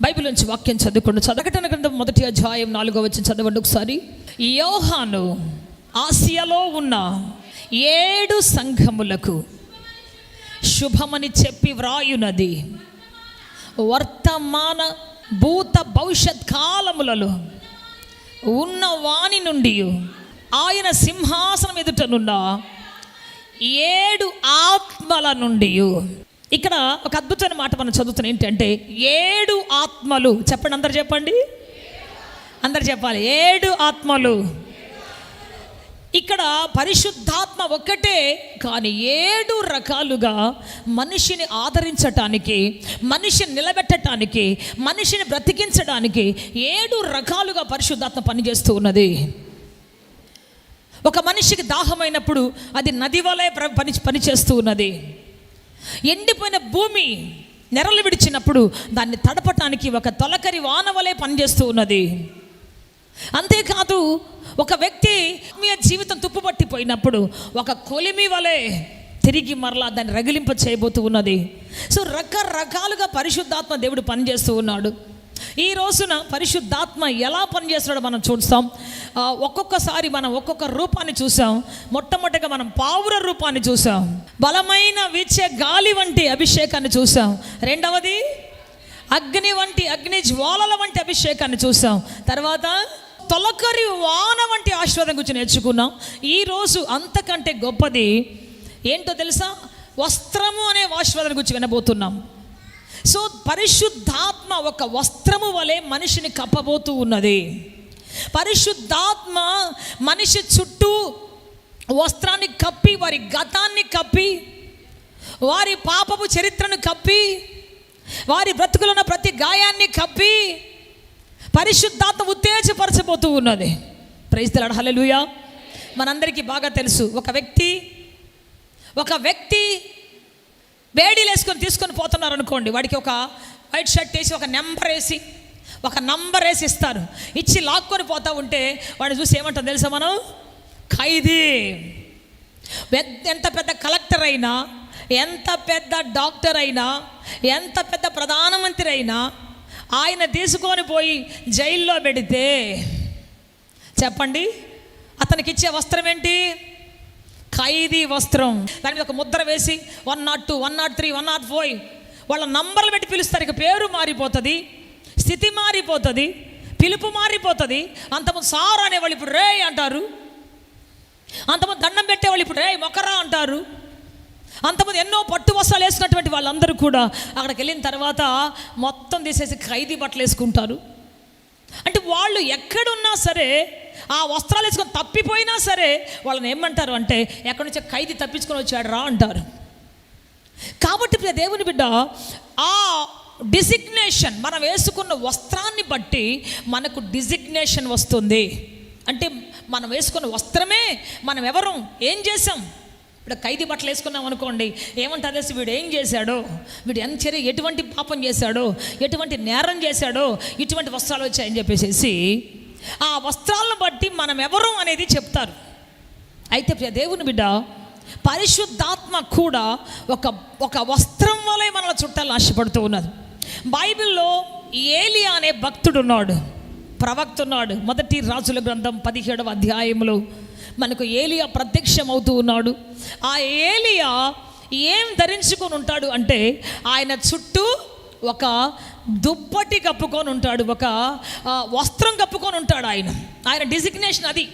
Bible నుంచి వాక్యం చదువుకోండి. ప్రకటన గ్రంథం 1వ అధ్యాయం 4వ వచనం చదవండి ఒకసారి. యోహాను ఆసియాలో ఉన్న 7 సంఘములకు శుభమని చెప్పి వ్రాయునది వర్తమాన భూత భవిష్యత్ కాలములలో ఉన్న వాని నుండి ఆయన సింహాసనం ఎదుటనున్న 7 ఆత్మల నుండి. ఇక్కడ ఒక అద్భుతమైన మాట మనం చదువుతున్నాం. ఏంటంటే 7 ఆత్మలు. చెప్పండి, అందరు చెప్పండి, అందరు చెప్పాలి. 7 ఆత్మలు. ఇక్కడ పరిశుద్ధాత్మ ఒక్కటే, కానీ 7 రకాలుగా మనిషిని ఆదరించటానికి, మనిషిని నిలబెట్టడానికి, మనిషిని బ్రతికించడానికి 7 రకాలుగా పరిశుద్ధాత్మ పనిచేస్తూ ఉన్నది. ఒక మనిషికి దాహమైనప్పుడు అది నది వలె పనిచేస్తూ ఉన్నది. ఎండిపోయిన భూమి నెరలు విడిచినప్పుడు దాన్ని తడపటానికి ఒక తొలకరి వాన వలె పనిచేస్తూ ఉన్నది. అంతేకాదు, ఒక వ్యక్తి మీ జీవితం తుప్పుపట్టిపోయినప్పుడు ఒక కొలిమి వలె తిరిగి మరలా దాన్ని రగిలింప చేయబోతూ ఉన్నది. సో రకరకాలుగా పరిశుద్ధాత్మ దేవుడు పనిచేస్తూ ఉన్నాడు. ఈ రోజున పరిశుద్ధాత్మ ఎలా పనిచేస్తున్నాడో మనం చూస్తాం. ఒక్కొక్కసారి మనం ఒక్కొక్క రూపాన్ని చూసాం. మొట్టమొదటిగా మనం పావుర రూపాన్ని చూసాం, బలమైన వీచే గాలి వంటి అభిషేకాన్ని చూసాం. రెండవది అగ్ని జ్వాలల వంటి అభిషేకాన్ని చూసాం. తర్వాత తొలకరి వాన వంటి ఆశీర్వాదం గురించి నేర్చుకున్నాం. ఈరోజు అంతకంటే గొప్పది ఏంటో తెలుసా? వస్త్రము అనే ఆశీర్వాదం గురించి వినబోతున్నాం. సో పరిశుద్ధాత్మ ఒక వస్త్రము వలె మనిషిని కప్పబోతూ ఉన్నది. పరిశుద్ధాత్మ మనిషి చుట్టూ వస్త్రాన్ని కప్పి, వారి గతాన్ని కప్పి, వారి పాపపు చరిత్రను కప్పి, వారి బ్రతుకులున్న ప్రతి గాయాన్ని కప్పి పరిశుద్ధాత్మ ఉత్తేజపరచబోతూ ఉన్నది. ప్రైజ్ ది లార్డ్, హల్లెలూయా. మనందరికీ బాగా తెలుసు, ఒక వ్యక్తి వేడీలు వేసుకొని తీసుకొని పోతున్నారు అనుకోండి. వాడికి ఒక వైట్ షర్ట్ వేసి ఒక నంబర్ వేసి ఇస్తారు. ఇచ్చి లాక్కొని పోతూ ఉంటే వాడిని చూసి ఏమంటాం తెలుసా మనం? ఖైదీ. ఎంత పెద్ద కలెక్టర్ అయినా, ఎంత పెద్ద డాక్టర్ అయినా, ఎంత పెద్ద ప్రధానమంత్రి అయినా ఆయన తీసుకొని పోయి జైల్లో పెడితే చెప్పండి, అతనికి ఇచ్చే వస్త్రం ఏంటి? ఖైదీ వస్త్రం. దాని మీద ఒక ముద్ర వేసి 102, 103, 104 వాళ్ళ నంబర్లు పెట్టి పిలుస్తారు. ఇక పేరు మారిపోతుంది, స్థితి మారిపోతుంది, పిలుపు మారిపోతుంది. అంతమంది సార్ అనేవాళ్ళు ఇప్పుడు రే అంటారు, అంతమంది దండం పెట్టేవాళ్ళు ఇప్పుడు రే మొకరా అంటారు. అంతమంది ఎన్నో పట్టు వస్త్రాలు వేసుకున్నటువంటి వాళ్ళందరూ కూడా అక్కడికి వెళ్ళిన తర్వాత మొత్తం తీసేసి ఖైదీ బట్టలు వేసుకుంటారు. అంటే వాళ్ళు ఎక్కడున్నా సరే, ఆ వస్త్రాలు వేసుకొని తప్పిపోయినా సరే వాళ్ళని ఏమంటారు అంటే, ఎక్కడి నుంచో ఖైదీ తప్పించుకొని వచ్చాడు రా అంటారు. కాబట్టి దేవుని బిడ్డ, ఆ డిజిగ్నేషన్, మనం వేసుకున్న వస్త్రాన్ని బట్టి మనకు డిజిగ్నేషన్ వస్తుంది. అంటే మనం వేసుకున్న వస్త్రమే మనం ఎవరు, ఏం చేసాం. ఇప్పుడు ఖైదీ బట్టలు వేసుకున్నాం అనుకోండి, ఏమంటారు తెలిసి, వీడు ఏం చేశాడో, వీడు ఎటువంటి పాపం చేశాడో, ఎటువంటి నేరం చేశాడో ఇటువంటి వస్త్రాలు వచ్చాయని చెప్పేసి ఆ వస్త్రాలను బట్టి మనం ఎవరు అనేది చెప్తారు. అయితే దేవుని బిడ్డ, పరిశుద్ధాత్మ కూడా ఒక వస్త్రం వలె మనల్ని చుట్టాలని ఆశపడుతూ ఉన్నది. బైబిల్లో ఏలియా అనే భక్తుడు ఉన్నాడు, ప్రవక్త ఉన్నాడు. 1 రాజుల గ్రంథం 17వ అధ్యాయంలో మనకు ఏలియా ప్రత్యక్షమవుతూ ఉన్నాడు. ఆ ఏలియా ఏం ధరించుకొని ఉంటాడు అంటే, ఆయన చుట్టూ ఒక దుప్పటి కప్పుకొని ఉంటాడు, ఒక వస్త్రం కప్పుకొని ఉంటాడు. ఆయన డిజిగ్నేషన్ అది.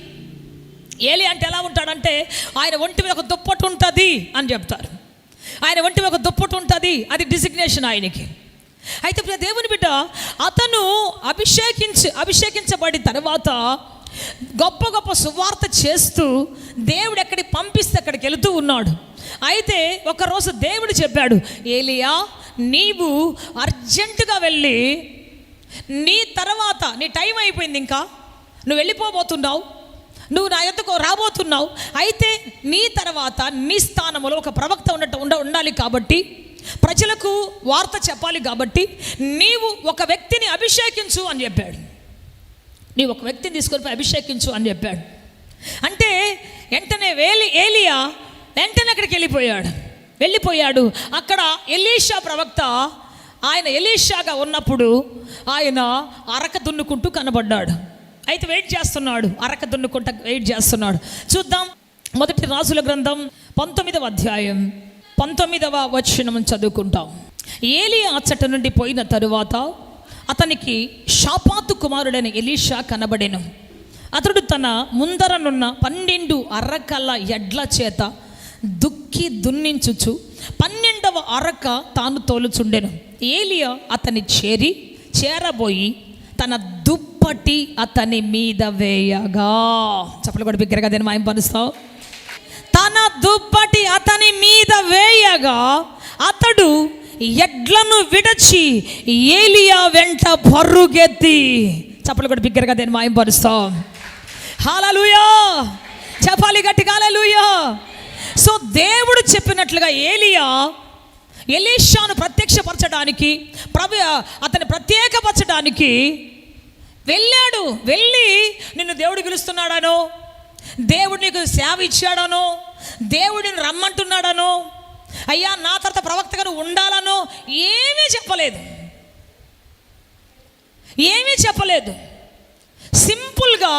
ఏలియా అంటే ఎలా ఉంటాడంటే, ఆయన ఒంటి మీద ఒక దుప్పటి ఉంటుంది అని చెప్తారు. ఆయన ఒంటి మీద ఒక దుప్పటి ఉంటుంది, అది డిజిగ్నేషన్ ఆయనకి. అయితే దేవుని బిడ్డ, అతను అభిషేకించబడిన తర్వాత గొప్ప గొప్ప సువార్త చేస్తూ దేవుడు ఎక్కడికి పంపిస్తే అక్కడికి వెళుతూ ఉన్నాడు. అయితే ఒకరోజు దేవుడు చెప్పాడు, ఏలియా, నీవు అర్జెంటుగా వెళ్ళి, నీ తర్వాత నీ టైం అయిపోయింది, ఇంకా నువ్వు వెళ్ళిపోబోతున్నావు, నువ్వు నా యొద్దకు రాబోతున్నావు. అయితే నీ తర్వాత నీ స్థానంలో ఒక ప్రవక్త ఉండాలి కాబట్టి, ప్రజలకు వార్త చెప్పాలి కాబట్టి, నీవు ఒక వ్యక్తిని అభిషేకించు అని చెప్పాడు. నీవు ఒక వ్యక్తిని తీసుకొని అభిషేకించు అని చెప్పాడు. అంటే వెంటనే ఏలియా వెంటనే అక్కడికి వెళ్ళిపోయాడు. అక్కడ ఎలీషా ప్రవక్త ఆయన ఎలీషాగా ఉన్నప్పుడు ఆయన అరక దున్నుకుంటూ కనబడ్డాడు. అయితే వెయిట్ చేస్తున్నాడు, అరక దున్నుకుంటూ వెయిట్ చేస్తున్నాడు. చూద్దాం, మొదటి రాజుల గ్రంథం 19వ అధ్యాయం 19వ వచనం చదువుకుంటాం. ఏలియా అచ్చట నుండి పోయిన తరువాత అతనికి షాపాతు కుమారుడైన ఎలీషా కనబడెను. అతడు తన ముందరనున్న 12 అరకల ఎడ్ల చేత దుక్కి దున్నించుచు 12వ అరక తాను తోలుచుండెను. ఏలియా అతని చేరబోయి తన దుప్పటి అతని మీద వేయగా, చెప్పలు కూడా బిగ్గరగా నేను మాయం పరుస్తావు, తన దుప్పటి అతని మీద వేయగా అతడు ఎడ్లను విడచి ఏలియా వెంట పరుగెత్తి, చెప్పలు కూడా బిగ్గరగా నేను మాయం పరుస్తావు. హల్లెలూయా, చెప్పాలి గట్టిగా హల్లెలూయా. సో దేవుడు చెప్పినట్లుగా ఏలియా ఎలీషాను ప్రత్యక్షపరచడానికి, అతన్ని ప్రత్యేకపరచడానికి వెళ్ళాడు. వెళ్ళి నిన్ను దేవుడు పిలుస్తున్నాడనో, దేవుడు నీకు సేవ ఇచ్చాడనో, దేవుడిని రమ్మంటున్నాడనో, అయ్యా నా తర్వాత ప్రవక్తగా నువ్వు ఉండాలనో ఏమీ చెప్పలేదు. సింపుల్గా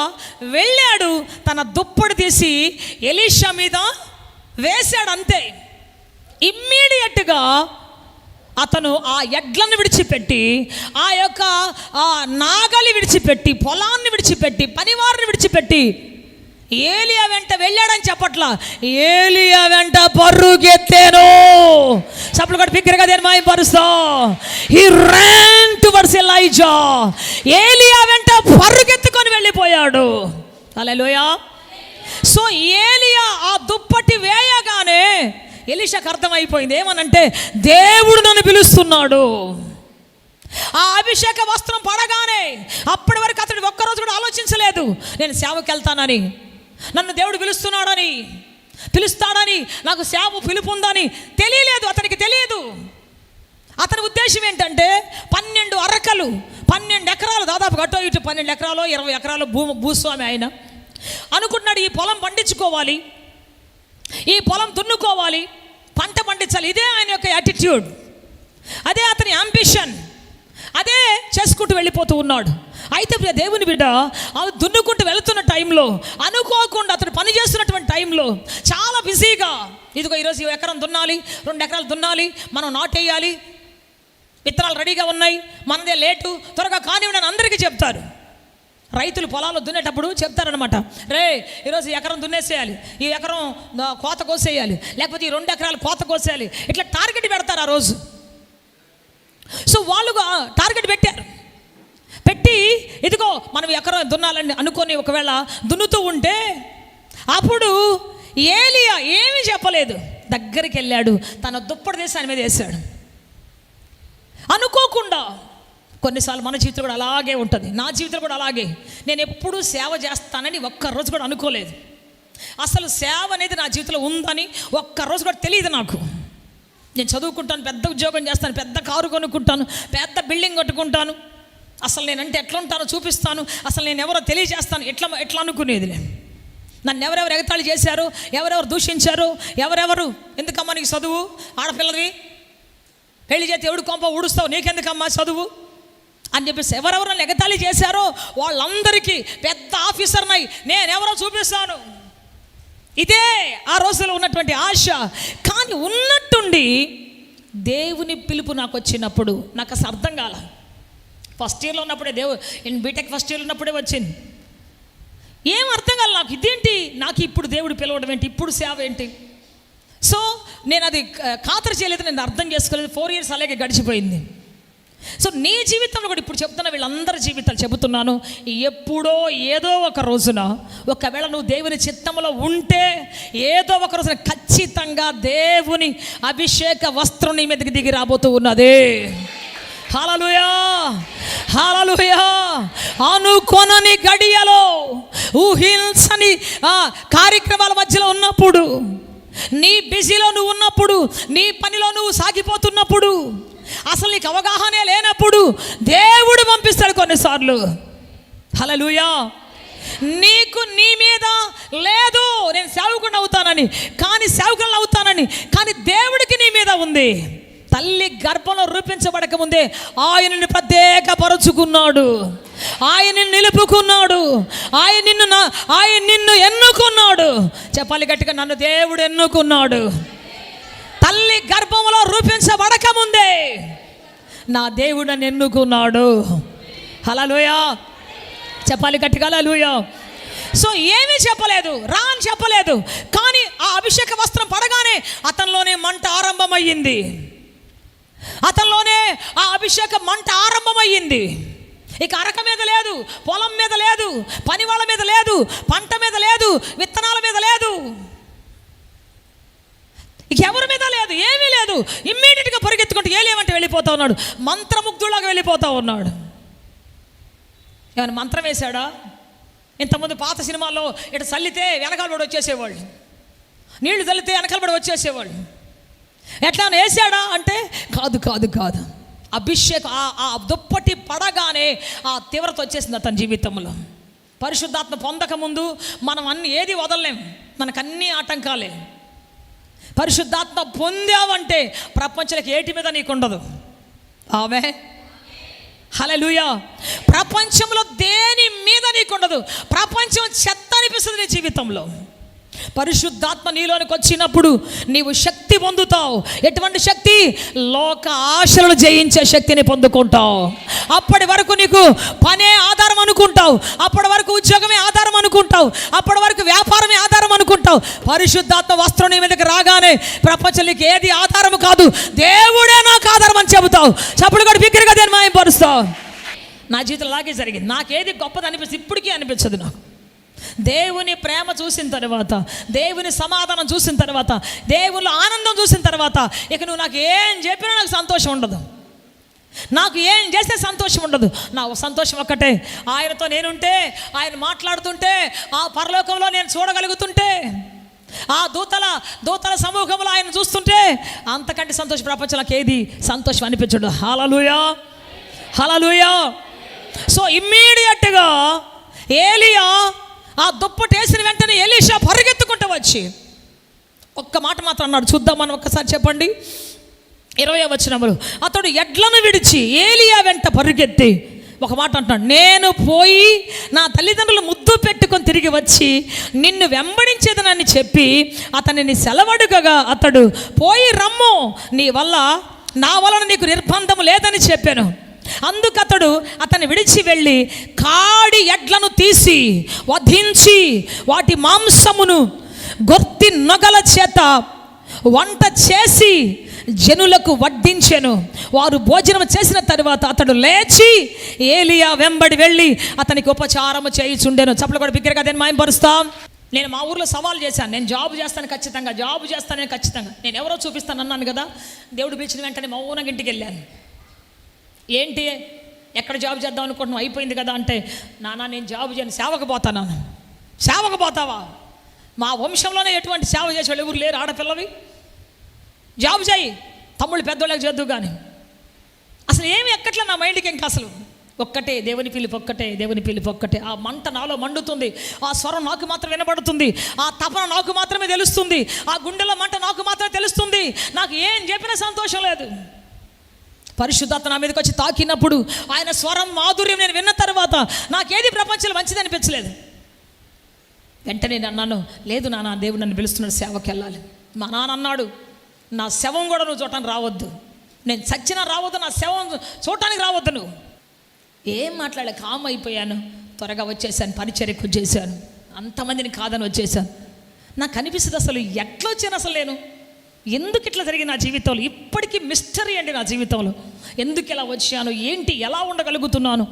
వెళ్ళాడు, తన దుప్పటి తీసి ఎలీషా మీద వేశాడు, అంతే. ఇమ్మీడియట్గా అతను ఆ ఎడ్లను విడిచిపెట్టి, ఆ యొక్క నాగలి విడిచిపెట్టి, పొలాన్ని విడిచిపెట్టి, పనివారిని విడిచిపెట్టి ఏలియా వెంట వెళ్ళాడని చెప్పట్లా, ఏలియా వెంట పరుగెత్తేను. చప్పట్లు కొట్టి బిగ్గరగా నేను మాయపరుస్తా. హి ran towards Elijah. ఏలియా వెంట పరుగెత్తుకొని వెళ్ళిపోయాడు. హల్లెలూయా. సో ఏలియా ఆ దుప్పటి వేయగానే ఎలీషాకు అర్థమైపోయింది, ఏమనంటే దేవుడు నన్ను పిలుస్తున్నాడు. ఆ అభిషేక వస్త్రం పడగానే అప్పటి వరకు అతడు ఒక్కరోజు కూడా ఆలోచించలేదు, నేను సేవకి వెళ్తానని, నన్ను దేవుడు పిలుస్తాడని, నాకు సేవ పిలుపు ఉందని తెలియలేదు, అతనికి తెలియదు. అతని ఉద్దేశం ఏంటంటే 12 అరకలు, 12 ఎకరాలు, దాదాపు అటో ఇటు 12 ఎకరాలు 20 ఎకరాలు భూస్వామి ఆయన అనుకుంటున్నాడు. ఈ పొలం పండించుకోవాలి, ఈ పొలం దున్నుకోవాలి, పంట పండించాలి. ఇదే ఆయన యొక్క యాటిట్యూడ్, అదే అతని అంబిషన్, అదే చేసుకుంటూ వెళ్ళిపోతూ ఉన్నాడు. అయితే దేవుని బిడ్డ అవి దున్నుకుంటూ వెళుతున్న టైంలో అనుకోకుండా అతను పని చేస్తున్నటువంటి టైంలో చాలా బిజీగా, ఇదిగో ఈరోజు 1 ఎకరం దున్నాలి, 2 ఎకరాలు దున్నాలి, మనం నాటేయాలి, విత్తనాలు రెడీగా ఉన్నాయి, మనదే లేటు, త్వరగా కానివ్వండి అని అందరికీ చెప్తారు. రైతులు పొలాలు దున్నేటప్పుడు చెప్తారనమాట, రే ఈరోజు 1 ఎకరం దున్నేసేయాలి, ఈ ఎకరం కోత కోసేయాలి, లేకపోతే ఈ 2 ఎకరాలు కోత కోసేయాలి, ఇట్లా టార్గెట్ పెడతారు ఆ రోజు. సో వాళ్ళు టార్గెట్ పెట్టి ఇదిగో మనం ఎకరం దున్నాలని అనుకొని ఒకవేళ దున్నుతూ ఉంటే అప్పుడు ఏలియా ఏమీ చెప్పలేదు, దగ్గరికి వెళ్ళాడు, తన దుప్పటి తీసి ఆయన మీద వేశాడు. అనుకోకుండా కొన్నిసార్లు మన జీవితం కూడా అలాగే ఉంటుంది, నా జీవితం కూడా అలాగే. నేను ఎప్పుడూ సేవ చేస్తానని ఒక్కరోజు కూడా అనుకోలేదు. అసలు సేవ అనేది నా జీవితంలో ఉందని ఒక్కరోజు కూడా తెలియదు నాకు. నేను చదువుకుంటాను, పెద్ద ఉద్యోగం చేస్తాను, పెద్ద కారు కొనుక్కుంటాను, పెద్ద బిల్డింగ్ కట్టుకుంటాను, అసలు నేనంటే ఎట్లా ఉంటానో చూపిస్తాను, అసలు నేను ఎవరో తెలియజేస్తాను, ఎట్లా అనుకునేది. నన్ను ఎవరెవరు ఎగతాళి చేశారు, ఎవరెవరు దూషించారు, ఎవరెవరు ఎందుకమ్మా నీకు చదువు, ఆడపిల్లవి పెళ్లి చేతి ఎవడు కొంప ఊడుస్తావు, నీకెందుకమ్మా చదువు అని చెప్పేసి ఎవరెవరు నన్ను ఎగతాళి చేశారో వాళ్ళందరికీ పెద్ద ఆఫీసర్నై నేనెవరో చూపిస్తాను. ఇదే ఆ రోజుల్లో ఉన్నటువంటి ఆశ. కానీ ఉన్నట్టుండి దేవుని పిలుపు నాకు వచ్చినప్పుడు నాకు అసలు అర్థం కాల. ఫస్ట్ ఇయర్లో ఉన్నప్పుడే నేను బీటెక్ ఫస్ట్ ఇయర్లో ఉన్నప్పుడే వచ్చింది. ఏం అర్థం కాదు నాకు, ఇదేంటి నాకు ఇప్పుడు దేవుడు పిలవడం ఏంటి, ఇప్పుడు సేవ ఏంటి. సో నేను అది ఖాతరు చేయలేదు, నేను అర్థం చేసుకోలేదు. 4 years అలాగే గడిచిపోయింది. సో నీ జీవితంలో కూడా ఇప్పుడు చెప్తున్నా, వీళ్ళందరి జీవితాలు చెబుతున్నాను, ఎప్పుడో ఏదో ఒక రోజున ఒకవేళ నువ్వు దేవుని చిత్తంలో ఉంటే ఏదో ఒక రోజున ఖచ్చితంగా దేవుని అభిషేక వస్త్రం నీ మీదకి దిగి రాబోతూ ఉన్నది. హల్లెలూయా, హల్లెలూయా. అనుకొనని గడియలో, ఊహించని కార్యక్రమాల మధ్యలో ఉన్నప్పుడు, నీ బిజీలో నువ్వు ఉన్నప్పుడు, నీ పనిలో నువ్వు సాగిపోతున్నప్పుడు, అసలు నీకు అవగాహనే లేనప్పుడు దేవుడు పంపిస్తాడు కొన్నిసార్లు. హల్లెలూయా. నీకు నీ మీద లేదు నేను సేవకుని అవుతానని, కానీ సేవకులను అవుతానని, కానీ దేవుడికి నీ మీద ఉంది. తల్లి గర్భంలో రూపించబడక ముందే ఆయనని ప్రత్యేకపరుచుకున్నాడు, ఆయన నిలుపుకున్నాడు, ఆయన నిన్ను ఎన్నుకున్నాడు. చెప్పాలి గట్టిగా, నన్ను దేవుడు ఎన్నుకున్నాడు. తల్లి గర్భంలో రూపించబడక ముందే నా దేవుడు నన్ను ఎన్నుకున్నాడు. హల్లెలూయా, చెప్పాలి గట్టిగా హల్లెలూయా. సో ఏమీ చెప్పలేదు, రా అని చెప్పలేదు, కానీ ఆ అభిషేక వస్త్రం పడగానే అతనిలోనే మంట ఆరంభమయ్యింది. అతనిలోనే ఆ అభిషేక మంట ఆరంభమయ్యింది. ఇక అరక మీద లేదు, పొలం మీద లేదు, పని వాళ్ళ మీద లేదు, పంట మీద లేదు, విత్తనాల మీద లేదు, ఇక ఎవరి మీద లేదు, ఏమీ లేదు. ఇమ్మీడియట్గా పరిగెత్తుకుంటూ ఏలేమంటే వెళ్ళిపోతా ఉన్నాడు, మంత్రముగ్ధులాగా వెళ్ళిపోతా ఉన్నాడు. ఏమైనా మంత్రం వేశాడా? ఇంతకుముందు పాత సినిమాల్లో ఇటు చల్లితే వెనకాలబడి వచ్చేసేవాళ్ళు, నీళ్లు చల్లితే వెనకాలబడి వచ్చేసేవాళ్ళు. ఎట్లా వేసాడా అంటే కాదు కాదు కాదు, అభిషేకం ఆ దుప్పటి పడగానే ఆ తీవ్రత వచ్చేసింది అతని జీవితంలో. పరిశుద్ధాత్మ పొందకముందు మనం ఏది వదలలేం, మనకన్నీ ఆటంకాలే. పరిశుద్ధాత్మ పొందావంటే ప్రపంచానికి ఏటి మీద నీకు ఉండదు. ఆమె హల్లెలూయా. ప్రపంచంలో దేని మీద నీకు ఉండదు, ప్రపంచం చెత్త అనిపిస్తుంది నీ జీవితంలో. పరిశుద్ధాత్మ నీలోనికి వచ్చినప్పుడు నీవు శక్తి పొందుతావు. ఎటువంటి శక్తి? లోక ఆశలను జయించే శక్తిని పొందుకుంటావు. అప్పటి వరకు నీకు పనే ఆధారం అనుకుంటావు, అప్పటి వరకు ఉద్యోగమే ఆధారం అనుకుంటావు, అప్పటి వరకు వ్యాపారమే ఆధారం అనుకుంటావు. పరిశుద్ధాత్మ వస్త్రం నీ మీదకి రాగానే ప్రపంచం నీకు ఏది ఆధారం కాదు, దేవుడే నాకు ఆధారం అని చెబుతావు. చప్పుడు కూడా బిగ్గరగా దేని మాయపరుస్తావు. నా జీవితం అలాగే జరిగింది. నాకేది గొప్పది అనిపిస్తుంది, ఇప్పటికీ అనిపించదు నాకు. దేవుని ప్రేమ చూసిన తర్వాత, దేవుని సమాధానం చూసిన తర్వాత, దేవుని ఆనందం చూసిన తర్వాత ఇక నువ్వు నాకు ఏం చెప్పినా నాకు సంతోషం ఉండదు, నాకు ఏం చేస్తే సంతోషం ఉండదు. నా సంతోషం ఒక్కటే, ఆయనతో నేనుంటే, ఆయన మాట్లాడుతుంటే, ఆ పరలోకంలో నేను చూడగలుగుతుంటే, ఆ దూతల సమూహంలో ఆయన చూస్తుంటే, అంతకంటే సంతోష ప్రపంచంలోకి ఏది సంతోషం అనిపించడు. హల్లెలూయా, హల్లెలూయా. సో ఇమ్మీడియట్గా ఏలియా ఆ దుప్పటి వేసిన వెంటనే ఎలీషా పరిగెత్తుకుంటూ వచ్చి ఒక్క మాట మాత్రం అన్నాడు, చూద్దాం మనం ఒక్కసారి. చెప్పండి 20వ వచనములు. అతడు ఎడ్లను విడిచి ఏలియా వెంట పరిగెత్తి ఒక మాట అంటున్నాడు, నేను పోయి నా తల్లిదండ్రులు ముద్దు పెట్టుకొని తిరిగి వచ్చి నిన్ను వెంబడించేదనని చెప్పి అతనిని సెలవడుగగా అతడు పోయి రమ్ము, నా వలన నీకు నిర్బంధం లేదని చెప్పాను. అందుకతడు అతన్ని విడిచి వెళ్ళి కాడి ఎడ్లను తీసి వధించి వాటి మాంసమును గొర్తి నొగల చేత వంట చేసి జనులకు వడ్డించెను. వారు భోజనం చేసిన తర్వాత అతడు లేచి ఏలియా వెంబడి వెళ్ళి అతనికి ఉపచారము చేయుచుండెను. చప్పట్లు కూడా బిగ్గరగా దేని మాయంపరుస్తాం. నేను మా ఊర్లో సవాల్ చేశాను, నేను జాబ్ చేస్తాను ఖచ్చితంగా, నేను ఎవరో చూపిస్తాను అన్నాను కదా. దేవుడు పిలిచిన వెంటనే మౌనంగా ఇంటికి వెళ్ళాను. ఏంటి, ఎక్కడ జాబ్ చేద్దాం అనుకుంటున్నావు, అయిపోయింది కదా అంటే, నాన్న నేను జాబ్ చేయను, సేవకు పోతాను. సేవకు పోతావా? మా వంశంలోనే ఎటువంటి సేవ చేసేవాళ్ళు ఎవరు లేరు, ఆడపిల్లవి. జాబ్ చేయి, తమ్ముళ్ళు పెద్దోళ్ళకి చేద్దు కానీ. అసలు ఏమి ఎక్కట్లే నా మైండ్కి. ఇంకా అసలు ఒక్కటే దేవుని పిలుపు, దేవుని పిలుపు ఒక్కటే. ఆ మంట నాలో మండుతుంది, ఆ స్వరం నాకు మాత్రం వినబడుతుంది, ఆ తపన నాకు మాత్రమే తెలుస్తుంది, ఆ గుండెలో మంట నాకు మాత్రమే తెలుస్తుంది. నాకు ఏం చెప్పినా సంతోషం లేదు. పరిశుద్ధాత్మ నా మీదకి వచ్చి తాకినప్పుడు ఆయన స్వరం మాధుర్యం నేను విన్న తర్వాత నాకేది ప్రపంచంలో మంచిది అనిపించలేదు. వెంటనే నేను అన్నాను, లేదు నాన్న, దేవుడు నన్ను పిలుస్తున్నాడు, సేవకి వెళ్ళాలి. మా నాన్న అన్నాడు, నా శవం కూడా నువ్వు చూడటానికి రావద్దు, నేను చచ్చినా రావద్దు, నా శవం చూడటానికి రావద్దు. నువ్వు ఏం మాట్లాడలే, కామ్ అయిపోయాను. త్వరగా వచ్చేసాను, పరిచర్యకు చేశాను, అంతమందిని కాదని వచ్చేసాను. నాకు అనిపిస్తుంది అసలు ఎట్లా వచ్చాను, అసలు నేను ఎందుకు ఇట్లా జరిగింది నా జీవితంలో. ఇప్పటికీ మిస్టరీ అండి నా జీవితంలో. ఎందుకు ఇలా వచ్చాను, ఏంటి, ఎలా ఉండగలుగుతున్నాను,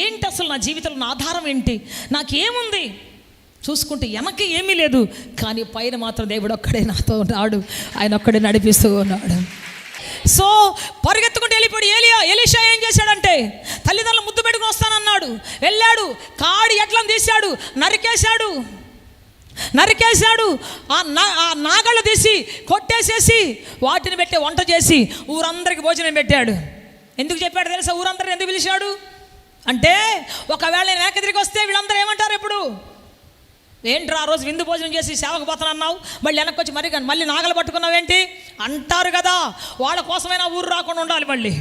ఏంటి అసలు నా జీవితంలో నా ఆధారం ఏంటి, నాకేముంది చూసుకుంటే వెనక్కి ఏమీ లేదు, కానీ పైన మాత్రం దేవుడు ఒక్కడే నాతో ఉన్నాడు, ఆయన ఒక్కడే నడిపిస్తూ ఉన్నాడు. సో పరిగెత్తుకుంటూ వెళ్ళిపోయి ఎలీషా ఏం చేశాడంటే, తల్లిదండ్రులు ముద్దు పెట్టుకుని వస్తానన్నాడు, వెళ్ళాడు, కాడి ఎడ్లను తీశాడు, నరికేశాడు, ఆ నాగళ్ళు తీసి కొట్టేసేసి వాటిని పెట్టి వంట చేసి ఊరందరికి భోజనం పెట్టాడు. ఎందుకు చెప్పాడు తెలుసా? ఊరందరిని ఎందుకు పిలిచాడు అంటే, ఒకవేళ నేను వెనక్కి తిరిగి వస్తే వీళ్ళందరూ ఏమంటారు, ఇప్పుడు ఏంట్రా ఆ రోజు విందు భోజనం చేసి సేవకు పోతానన్నావు, మళ్ళీ వెనక్కి వచ్చి మళ్ళీ నాగలు పట్టుకున్నావేంటి అంటారు కదా. వాళ్ళ కోసమైనా ఊరు రాకుండా ఉండాలి. మళ్ళీ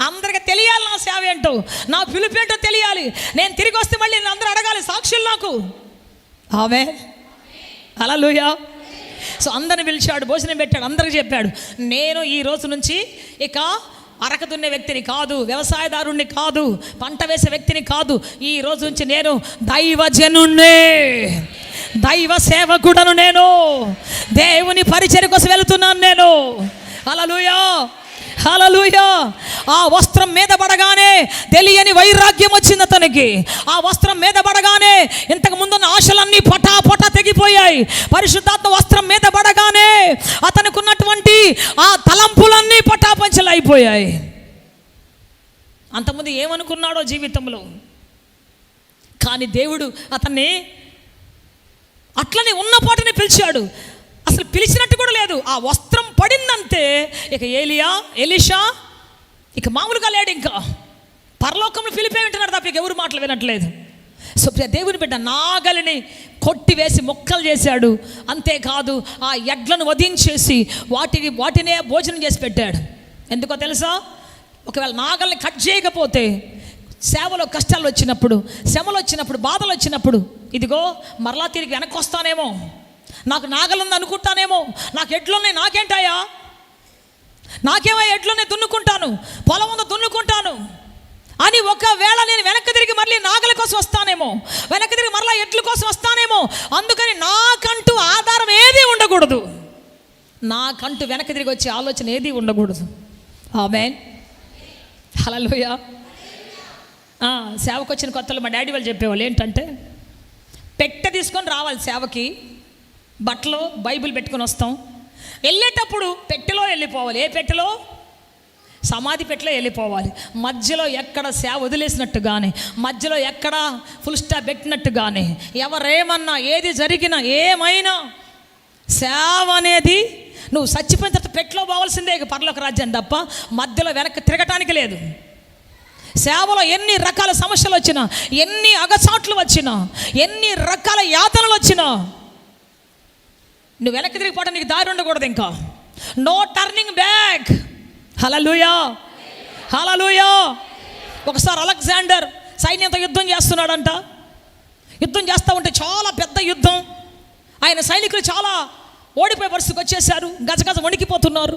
అందరికీ తెలియాలి నా సేవ ఏంటో, నా పిలుపు ఏంటో తెలియాలి. నేను తిరిగి వస్తే మళ్ళీ నేను అందరూ అడగాలి సాక్షులు నాకు. ఆమె హల్లెలూయా. సో అందరిని పిలిచాడు, భోజనం పెట్టాడు, అందరికి చెప్పాడు, నేను ఈ రోజు నుంచి ఇక అరక దున్నే వ్యక్తిని కాదు, వ్యవసాయదారుణ్ణి కాదు, పంట వేసే వ్యక్తిని కాదు, ఈ రోజు నుంచి నేను దైవజనుణ్ణి, దైవ సేవకుడను, నేను దేవుని పరిచర్య కోసం వెళుతున్నాను నేను. హల్లెలూయా హల్లెలూయా. ఆ వస్త్రం మీద పడగానే తెలియని వైరాగ్యం వచ్చింది అతనికి. ఆ వస్త్రం మీద పడగానే ఇంతకు ముందున్న ఆశలన్నీ పటా తెగిపోయాయి. పరిశుద్ధాత్మ వస్త్రం మీద పడగానే అతనికి ఉన్నటువంటి ఆ తలంపులన్నీ పటాపంచలు అయిపోయాయి. అంతకుముందు ఏమనుకున్నాడో జీవితంలో, కానీ దేవుడు అతన్ని అట్లనే ఉన్న పాటని పిలిచాడు. అసలు పిలిచినట్టు కూడా లేదు. ఆ వస్త్రం పడిందంతే ఇక ఎలీషా ఇక మామూలుగా లేడు. ఇంకా పరలోకంలో పిలిపే వింటున్నాడు తప్ప ఇక ఎవరు మాటలు వినట్లేదు. సో దేవుని బిడ్డ నాగలిని కొట్టివేసి మొక్కలు చేశాడు. అంతేకాదు ఆ ఎడ్లను వధించేసి వాటినే భోజనం చేసి పెట్టాడు. ఎందుకో తెలుసా? ఒకవేళ నాగల్ని కట్ చేయకపోతే సేవలో కష్టాలు వచ్చినప్పుడు, శ్రమలు వచ్చినప్పుడు, బాధలు వచ్చినప్పుడు, ఇదిగో మరలా తిరిగి వెనక్కి వస్తానేమో, నాకు నాగలుంది అనుకుంటానేమో, నాకు ఎడ్లున్నాయి నాకేంటాయా, నాకేమో ఎడ్లున్నాయి దున్నుకుంటాను, పొలం ఉందో దున్నుకుంటాను అని ఒకవేళ నేను వెనక్కి తిరిగి మళ్ళీ నాగల కోసం వస్తానేమో, వెనక్కి తిరిగి మరలా ఎడ్ల కోసం వస్తానేమో, అందుకని నాకంటూ ఆధారం ఏది ఉండకూడదు, నాకంటూ వెనక్కి తిరిగి వచ్చే ఆలోచన ఏది ఉండకూడదు. ఆమేన్ హల్లెలూయా. సేవకు వచ్చిన కొత్తలో మా డాడీ వాళ్ళు చెప్పేవాళ్ళు ఏంటంటే, పెట్టె తీసుకొని రావాలి సేవకి, బట్టలు బైబిల్ పెట్టుకొని వస్తాం, వెళ్ళేటప్పుడు పెట్టెలో వెళ్ళిపోవాలి. ఏ పెట్టెలో? సమాధి పెట్టెలో వెళ్ళిపోవాలి. మధ్యలో ఎక్కడ సేవ వదిలేసినట్టు కానీ, మధ్యలో ఎక్కడ ఫుల్ స్టాప్ పెట్టినట్టు కానీ, ఎవరేమన్నా ఏది జరిగినా ఏమైనా సేవ అనేది నువ్వు చచ్చిపోయిన తర్వాత పెట్టెలో పోవాల్సిందే ఇక పరలోక రాజ్యం తప్ప మధ్యలో వెనక్కి తిరగటానికి లేదు. సేవలో ఎన్ని రకాల సమస్యలు వచ్చినా, ఎన్ని అగచాట్లు వచ్చినా, ఎన్ని రకాల యాతనలు వచ్చినా నువ్వు వెనక్కి తిరిగిపోవడం నీకు దారి ఉండకూడదు. ఇంకా నో టర్నింగ్ బ్యాక్. హల్లెలూయా హల్లెలూయా. ఒకసారి అలెగ్జాండర్ సైన్యంతో యుద్ధం చేస్తున్నాడంట. యుద్ధం చేస్తూ ఉంటే చాలా పెద్ద యుద్ధం, ఆయన సైనికులు చాలా ఓడిపోయే పరిస్థితికి వచ్చేసారు, గజగజ వణికిపోతున్నారు.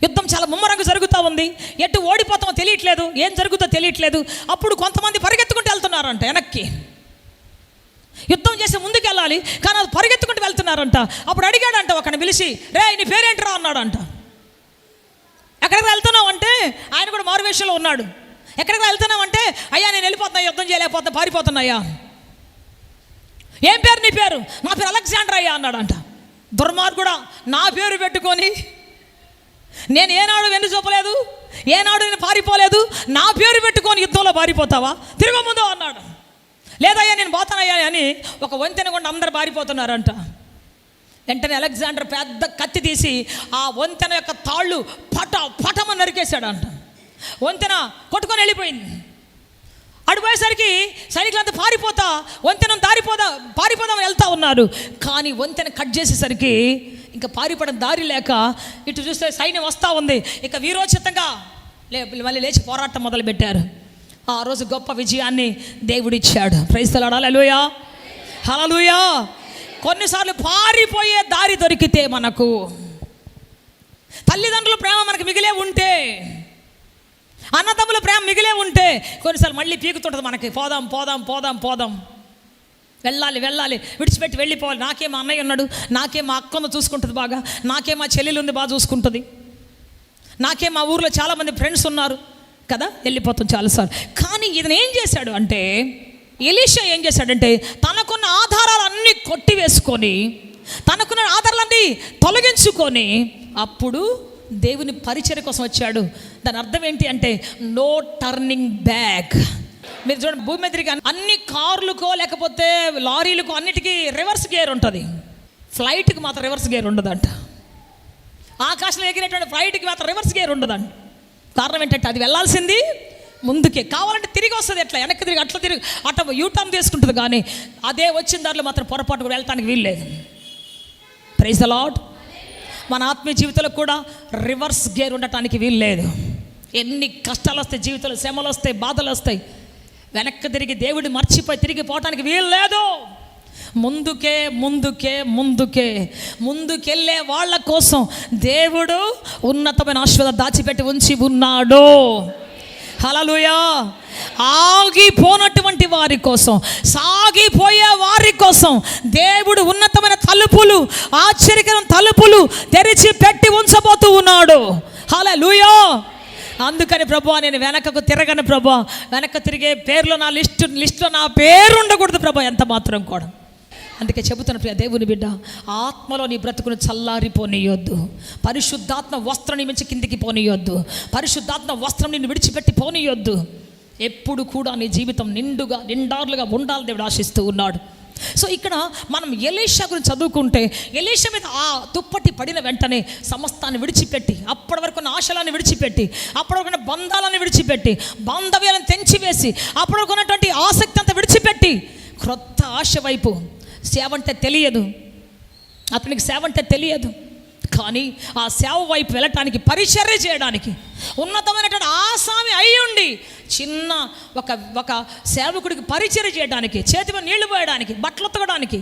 యుద్ధం చాలా ముమ్మరంగా జరుగుతూ ఉంది, ఎటు ఓడిపోతామో తెలియట్లేదు, ఏం జరుగుతుందో తెలియట్లేదు. అప్పుడు కొంతమంది పరిగెత్తుకుంటూ వెళ్తున్నారంట వెనక్కి. యుద్ధం చేసి ముందుకు వెళ్ళాలి కానీ అది పరిగెత్తుకుంటూ వెళ్తున్నారంట. అప్పుడు అడిగాడంట ఒకని పిలిచి, రే నీ పేరేంటిరా అన్నాడంట. ఎక్కడికి వెళ్తున్నావు అంటే, ఆయన కూడా మారువేషంలో ఉన్నాడు. ఎక్కడికి వెళ్తున్నావు అంటే, అయ్యా నేను వెళ్ళిపోతున్నా, యుద్ధం చేయలేకపోతున్నా, పారిపోతున్నాయ్యా. ఏం పేరు నీ పేరు? నా పేరు అలెగ్జాండర్ అయ్యా అన్నాడంట. దుర్మార్గుడా, నా పేరు పెట్టుకొని నేను ఏనాడు వెన్ను చూపలేదు, ఏనాడు నేను పారిపోలేదు, నా పేరు పెట్టుకొని యుద్ధంలో పారిపోతావా? తిరుగు ముందు అన్నాడు. లేదయ్యా నేను పోతానయ్యా అని ఒక వంతెన కూడా అందరు పారిపోతున్నారంట. వెంటనే అలెగ్జాండర్ పెద్ద కత్తి తీసి ఆ వంతెన యొక్క తాళ్ళు పటమని నరికేశాడంట. వంతెన కొట్టుకొని వెళ్ళిపోయింది. అడిపోయేసరికి సైనికులంతా వంతెన పారిపోదామని వెళ్తూ ఉన్నారు. కానీ వంతెన కట్ చేసేసరికి ఇంకా పారిపోవడం దారి లేక ఇటు చూస్తే సైన్యం వస్తూ ఉంది. ఇక వీరోచితంగా మళ్ళీ లేచి పోరాటం మొదలుపెట్టారు. ఆ రోజు గొప్ప విజయాన్ని దేవుడిచ్చాడు. Praise the lord. Hallelujah hallelujah. కొన్నిసార్లు పారిపోయే దారి దొరికితే, మనకు తల్లిదండ్రుల ప్రేమ మనకు మిగిలే ఉంటే, అన్నదమ్ముల ప్రేమ మిగిలే ఉంటే, కొన్నిసార్లు మళ్ళీ పీకుతుంటుంది మనకి. పోదాం వెళ్ళాలి, విడిచిపెట్టి వెళ్ళిపోవాలి. నాకే మా అన్నయ్య ఉన్నాడు, నాకే మా అక్క చూసుకుంటుంది బాగా, నాకే మా చెల్లెలు ఉంది బాగా చూసుకుంటుంది, నాకే మా ఊర్లో చాలామంది ఫ్రెండ్స్ ఉన్నారు కదా, వెళ్ళిపోతాం చాలాసార్లు. కానీ ఇతను ఏం చేశాడు అంటే, ఎలీషా ఏం చేశాడంటే, తనకున్న ఆధారాలన్నీ కొట్టివేసుకొని, తనకున్న ఆధారాలన్నీ తొలగించుకొని అప్పుడు దేవుని పరిచర్య కోసం వచ్చాడు. దాని అర్థం ఏంటి అంటే, నో టర్నింగ్ బ్యాక్. మీరు చూడండి, భూమి మీద తిరిగి అన్ని కార్లకో లేకపోతే లారీలకో అన్నిటికీ రివర్స్ గేర్ ఉంటుంది, ఫ్లైట్కి మాత్రం రివర్స్ గేర్ ఉండదంట. ఆకాశంలో ఎగిరేటువంటి ఫ్లైట్కి మాత్రం రివర్స్ గేర్ ఉండదంట. కారణం ఏంటంటే, అది వెళ్ళాల్సింది ముందుకే. కావాలంటే తిరిగి వస్తుంది, ఎట్లా వెనక్కి తిరిగి అట్లా తిరిగి అట్లా యూటర్న్ తీసుకుంటుంది, కానీ అదే వచ్చిన దాంట్లో మాత్రం పొరపాటు కూడా వెళ్ళటానికి వీల్లేదు. Praise the Lord. మన ఆత్మీయ జీవితంలో కూడా రివర్స్ గేర్ ఉండటానికి వీల్లేదు. ఎన్ని కష్టాలు వస్తాయి జీవితంలో, శ్రమలు వస్తాయి, బాధలు వస్తాయి, వెనక్కి తిరిగి దేవుడిని మర్చిపోయి తిరిగి పోవటానికి వీల్లేదు. ముందుకే ముందుకే ముందుకే ముందుకెళ్ళే వాళ్ళ కోసం దేవుడు ఉన్నతమైన ఆశీర్వాదం దాచిపెట్టి ఉంచి ఉన్నాడు. హల్లెలూయా. ఆగిపోనటువంటి వారి కోసం, సాగిపోయే వారి కోసం దేవుడు ఉన్నతమైన తలుపులు, ఆశ్చర్యకరమైన తలుపులు తెరిచి పెట్టి ఉంచబోతూ ఉన్నాడు. హల్లెలూయా. అందుకని ప్రభువా, నేను వెనకకు తిరగను ప్రభువా, వెనక్కి తిరిగే పేర్లో నా లిస్టులో నా పేరు ఉండకూడదు ప్రభువా, ఎంత మాత్రం కూడా. అందుకే చెబుతున్న ప్రియ దేవుని బిడ్డ, ఆత్మలో నీ బ్రతుకును చల్లారిపోనీయొద్దు. పరిశుద్ధాత్మ వస్త్రం నీ మించి కిందికి పోనీయొద్దు. పరిశుద్ధాత్మ వస్త్రం నిన్ను విడిచిపెట్టి పోనీయొద్దు. ఎప్పుడు కూడా నీ జీవితం నిండార్లుగా ఉండాలని దేవుడు ఆశిస్తూ ఉన్నాడు. సో ఇక్కడ మనం ఎలీషా గురించి చదువుకుంటే, ఎలీషా మీద ఆ దుప్పటి పడిన వెంటనే సమస్తాన్ని విడిచిపెట్టి, అప్పటి వరకు ఉన్న ఆశలను విడిచిపెట్టి, అప్పటి వరకు ఉన్న బంధాలను విడిచిపెట్టి, బాంధవ్యాలను తెంచివేసి, అప్పటి వరకు ఉన్నటువంటి ఆసక్తి అంతా విడిచిపెట్టి క్రొత్త ఆశ వైపు, సేవ అంటే తెలియదు అతనికి, సేవ అంటే తెలియదు, కానీ ఆ సేవ వైపు వెళ్ళటానికి, పరిచర్య చేయడానికి ఉన్నతమైనటువంటి ఆసామి అయి ఉండి చిన్న ఒక సేవకుడికి పరిచర్య చేయడానికి, చేతి మీద నీళ్లు పోయడానికి, బట్టలు ఉతకడానికి,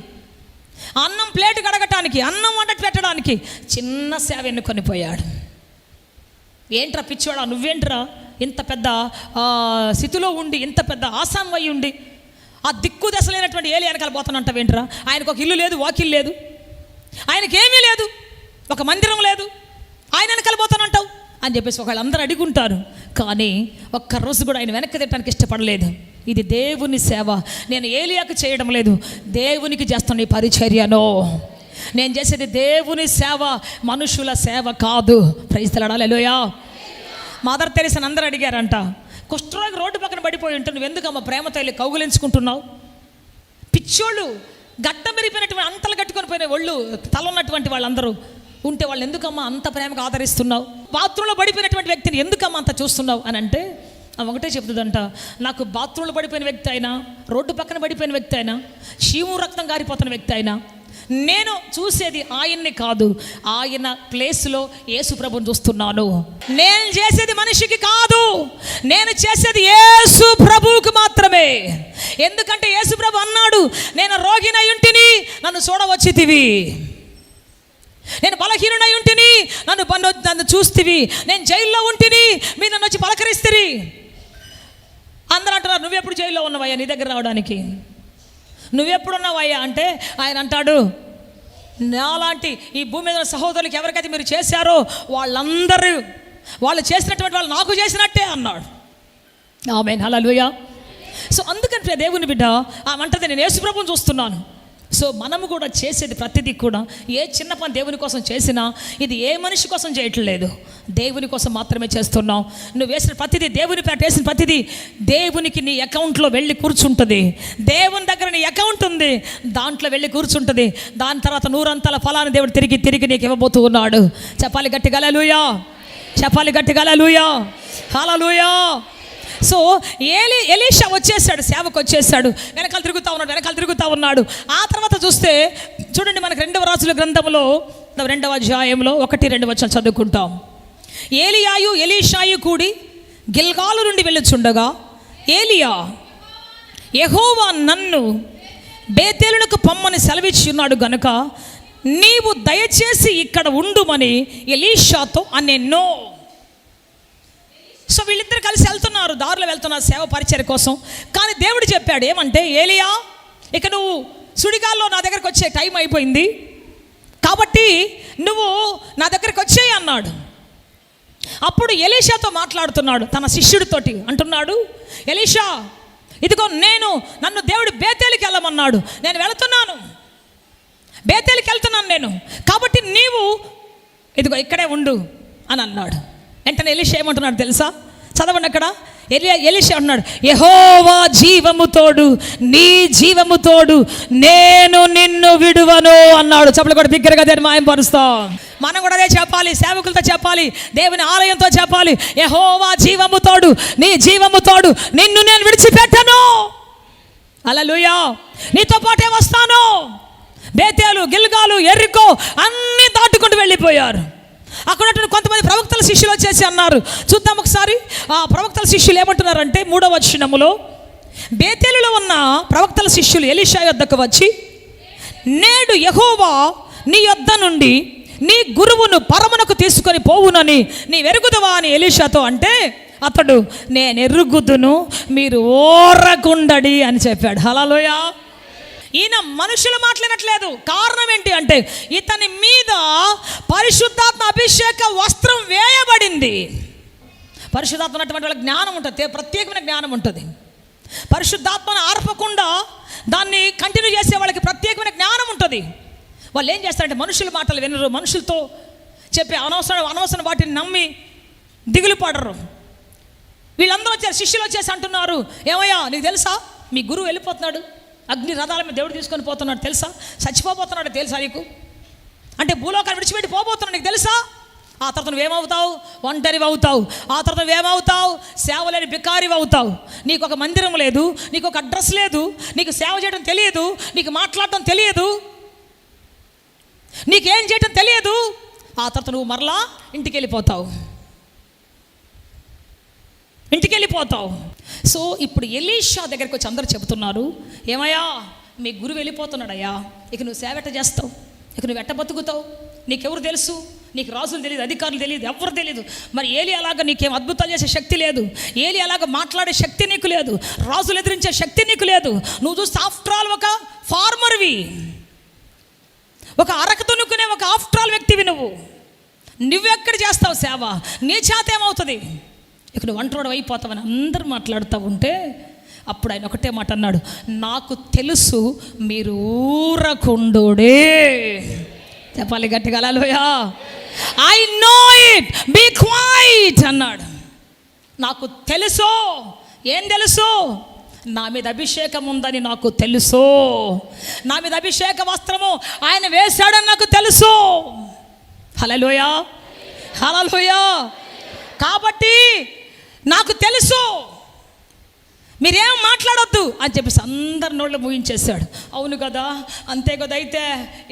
అన్నం ప్లేట్ కడగటానికి, అన్నం వంట పెట్టడానికి చిన్న సేవ ఎన్నుకొని పోయాడు. ఏంట్రా పిచ్చివాడా, నువ్వేంట్రా ఇంత పెద్ద స్థితిలో ఉండి, ఇంత పెద్ద ఆసాం అయి ఉండి ఆ దిక్కు దశలైనటువంటి ఏలి వెనకాల పోతానంటావేంట్రా? ఆయనకు ఒక ఇల్లు లేదు, వాకిల్ లేదు, ఆయనకేమీ లేదు, ఒక మందిరం లేదు, ఆయన వెనకాల పోతానంటావు అని చెప్పేసి ఒకళ్ళు అందరూ అడుగుంటారు. కానీ ఒక్కరోజు కూడా ఆయన వెనక్కి తిట్టడానికి ఇష్టపడలేదు. ఇది దేవుని సేవ, నేను ఏలియాకు చేయడం లేదు, దేవునికి చేస్తాను ఈ పరిచర్యను. నేను చేసేది దేవుని సేవ, మనుషుల సేవ కాదు. Praise the lord. Hallelujah. Mother తెరేసాని అందరూ అడిగారంట, కుష్ఠరోగి రోడ్డు పక్కన పడిపోయి ఉంటే నువ్వు ఎందుకమ్మా ప్రేమతో వెళ్ళి కౌగులించుకుంటున్నావు? పిచ్చోళ్ళు, గడ్డ మెరిపోయినటువంటి అంతలు కట్టుకొని పోయిన ఒళ్ళు తల ఉన్నటువంటి వాళ్ళందరూ ఉంటే వాళ్ళు ఎందుకమ్మా అంత ప్రేమగా ఆదరిస్తున్నావు? బాత్రూంలో పడిపోయినటువంటి వ్యక్తిని ఎందుకమ్మా అంత చూస్తున్నావు అని అంటే ఒకటే చెప్తుందంట, నాకు బాత్రూంలో పడిపోయిన వ్యక్తి అయినా, రోడ్డు పక్కన పడిపోయిన వ్యక్తి అయినా, చీము రక్తం గారిపోతున్న వ్యక్తి అయినా, నేను చూసేది ఆయన్ని కాదు, ఆయన ప్లేస్లో యేసు ప్రభుని చూస్తున్నాను. నేను చేసేది మనిషికి కాదు, నేను చేసేది యేసు ప్రభువుకి మాత్రమే. ఎందుకంటే యేసు ప్రభు అన్నాడు, నేను రోగినై ఉంటిని, నన్ను చూడవచ్చితివి, నేను బలహీనుడై ఉంటిని, నన్ను చూస్తివి, నేను జైల్లో ఉంటిని, మీరు నన్ను వచ్చి పలకరిస్తిరి. అందరూ అంటున్నారు, నువ్వెప్పుడు జైల్లో ఉన్నావయ్యా నీ దగ్గర రావడానికి, నువ్వెప్పుడున్నావయ్యా అంటే ఆయన అంటాడు, నాలాంటి ఈ భూమి మీద సహోదరులకు ఎవరికైతే మీరు చేశారో వాళ్ళందరూ, వాళ్ళు చేసినటువంటి వాళ్ళు నాకు చేసినట్టే అన్నాడు. ఆమేన్. హల్లెలూయా. సో అందుకని దేవుని బిడ్డ అంటది, నేను యేసు ప్రభువుని చూస్తున్నాను. సో మనము కూడా చేసేది ప్రతిదీ కూడా, ఏ చిన్న పని దేవుని కోసం చేసినా ఇది ఏ మనిషి కోసం చేయట్లేదు, దేవుని కోసం మాత్రమే చేస్తున్నాం. నువ్వు వేసిన ప్రతిదీ, దేవుని పేట వేసిన ప్రతిదీ దేవునికి నీ అకౌంట్లో వెళ్ళి కూర్చుంటుంది. దేవుని దగ్గర నీ అకౌంట్ ఉంది, దాంట్లో వెళ్ళి కూర్చుంటుంది. దాని తర్వాత నూరంతల ఫలాన్ని దేవుడు తిరిగి నీకు ఇవ్వబోతూ ఉన్నాడు. చెప్పాలి గట్టిగా హల్లెలూయా, చెప్పాలి గట్టిగా హల్లెలూయా, హల్లెలూయా. సో ఎలీషా వచ్చేసాడు, సేవకు వచ్చేసాడు, వెనకాల తిరుగుతూ ఉన్నాడు. ఆ తర్వాత చూస్తే చూడండి, మనకు 2వ రాజుల గ్రంథంలో 2వ అధ్యాయంలో 1-2 వచనాలు చదువుకుంటాం. ఏలియాయు ఎలీషాయు కూడి గిల్గాలు నుండి వెళ్ళుచుండగా, ఏలియా, యెహోవా నన్ను బేతేలునకు పొమ్మని సెలవిచ్చి ఉన్నాడు గనుక నీవు దయచేసి ఇక్కడ ఉండుమని ఎలీషాతో అనెను. సో వీళ్ళిద్దరు కలిసి వెళ్తున్నారు, దారిలో వెళ్తున్నారు సేవ పరిచర్య కోసం. కానీ దేవుడు చెప్పాడు ఏమంటే, ఏలియా, ఇక నువ్వు సుడిగాల్లో నా దగ్గరకు వచ్చే టైం అయిపోయింది, కాబట్టి నువ్వు నా దగ్గరకు వచ్చేయి అన్నాడు. అప్పుడు ఎలీషాతో మాట్లాడుతున్నాడు, తన శిష్యుడితోటి అంటున్నాడు, ఎలీషా, ఇదిగో నన్ను దేవుడు బేతేలుకి వెళ్ళమన్నాడు, నేను వెళుతున్నాను, బేతేలుకి వెళ్తున్నాను నేను, కాబట్టి నీవు ఇదిగో ఇక్కడే ఉండు అని అన్నాడు. వెంటనే ఎలీషా ఏమంటున్నాడు తెలుసా? చదవండి అక్కడ. ఎలీషా అంటున్నాడు, యెహోవా జీవము తోడు, నీ జీవము తోడు, నేను నిన్ను విడువను అన్నాడు. చప్పట్లు కూడా బిగ్గరగా దాన్ని మాయంపరుస్తాం. మనం కూడా అదే చెప్పాలి, సేవకులతో చెప్పాలి, దేవుని ఆలయంతో చెప్పాలి. యెహోవా జీవము తోడు, నీ జీవము తోడు, నిన్ను నేను విడిచిపెట్టను. హల్లెలూయా. నీతో పాటే వస్తాను. బేతేలు, గిల్గాలు, ఎరికో అన్నీ దాటుకుంటూ వెళ్ళిపోయారు. అక్కడ కొంతమంది ప్రవక్తల శిష్యులు వచ్చేసి అన్నారు. చూద్దాం ఒకసారి ఆ ప్రవక్తల శిష్యులు ఏమంటున్నారంటే 3వ వచనములో, బేతేలులో ఉన్న ప్రవక్తల శిష్యులు ఎలీషా యొద్దకు వచ్చి, నేడు యెహోవా నీ యొద్ద నుండి నీ గురువును పరమునకు తీసుకొని పోవునని నీ వెరుగుదువా అని ఎలీషాతో అంటే, అతడు నేను ఎరుగుదును, మీరు ఓరకుండడి అని చెప్పాడు. హల్లెలూయా. ఈయన మనుషులు మాట్లాడట్లేదు. కారణం ఏంటి అంటే ఇతని మీద పరిశుద్ధాత్మ అభిషేక వస్త్రం వేయబడింది. పరిశుద్ధాత్మ ఉన్నటువంటి వాళ్ళకి జ్ఞానం ఉంటుంది, ప్రత్యేకమైన జ్ఞానం ఉంటుంది. పరిశుద్ధాత్మను ఆర్పకుండా దాన్ని కంటిన్యూ చేసే వాళ్ళకి ప్రత్యేకమైన జ్ఞానం ఉంటుంది. వాళ్ళు ఏం చేస్తారంటే మనుషుల మాటలు వినరు, మనుషులతో చెప్పి అనవసరం వాటిని నమ్మి దిగులు పడరు. వీళ్ళందరూ వచ్చారు, శిష్యులు వచ్చేసి అంటున్నారు, ఏమయ్యా నీకు తెలుసా మీ గురువు వెళ్ళిపోతున్నాడు, అగ్ని రథాల మీద దేవుడు తీసుకొని పోతున్నాడు తెలుసా, చచ్చిపోతున్నాడు తెలుసా నీకు, అంటే భూలోకాన్ని విడిచిపెట్టి పోబోతున్నాడు నీకు తెలుసా. ఆ తర్వాత నువ్వేమవుతావు, ఒంటరివి అవుతావు. ఆ తర్వాత నువ్వేమవుతావు, సేవ లేని బికారివి అవుతావు. నీకు ఒక మందిరం లేదు, నీకు ఒక అడ్రస్ లేదు, నీకు సేవ చేయడం తెలియదు, నీకు మాట్లాడటం తెలియదు, నీకేం చేయటం తెలియదు. ఆ తర్వాత నువ్వు మరలా ఇంటికి వెళ్ళిపోతావు. సో ఇప్పుడు ఎలీషా దగ్గరికి వచ్చి అందరూ చెబుతున్నారు, ఏమయ్యా మీ గురువు వెళ్ళిపోతున్నాడయ్యా, ఇక నువ్వు సేవ ఎట్ట చేస్తావు, ఇక నువ్వు ఎట్ట బతుకుతావు, నీకెవరు తెలుసు, నీకు రాజులు తెలియదు, అధికారులు తెలియదు, ఎవరు తెలియదు. మరి ఏలి అలాగా నీకేం అద్భుతాలు చేసే శక్తి లేదు, ఏలి అలాగా మాట్లాడే శక్తి నీకు లేదు, రాజులు ఎదిరించే శక్తి నీకు లేదు. నువ్వు చూస్తే ఆఫ్టర్ ఆల్ ఒక ఫార్మర్వి, ఒక అరకు తునుకునే ఒక ఆఫ్టర్ ఆల్ వ్యక్తివి. నువ్వెక్కడ చేస్తావు సేవ, నీ చేత ఏమవుతుంది, ఇక నువ్వు ఒంటరివాడు అయిపోతావని అందరూ మాట్లాడుతూ ఉంటే అప్పుడు ఆయన ఒకటే మాట అన్నాడు, నాకు తెలుసు మీరు ఊరకుండుడే. చెప్పాలి గట్టిగా hallelujah. I know it, be quiet అన్నాడు. నాకు తెలుసు. ఏం తెలుసు? నా మీద అభిషేకం ఉందని నాకు తెలుసు, నా మీద అభిషేక వస్త్రము ఆయన వేశాడని నాకు తెలుసు. హల్లెలూయా, హల్లెలూయా. కాబట్టి నాకు తెలుసు, మీరేం మాట్లాడొద్దు అని చెప్పేసి అందరి నోళ్ళు ముగించేశాడు. అవును కదా, అంతే కదా, అయితే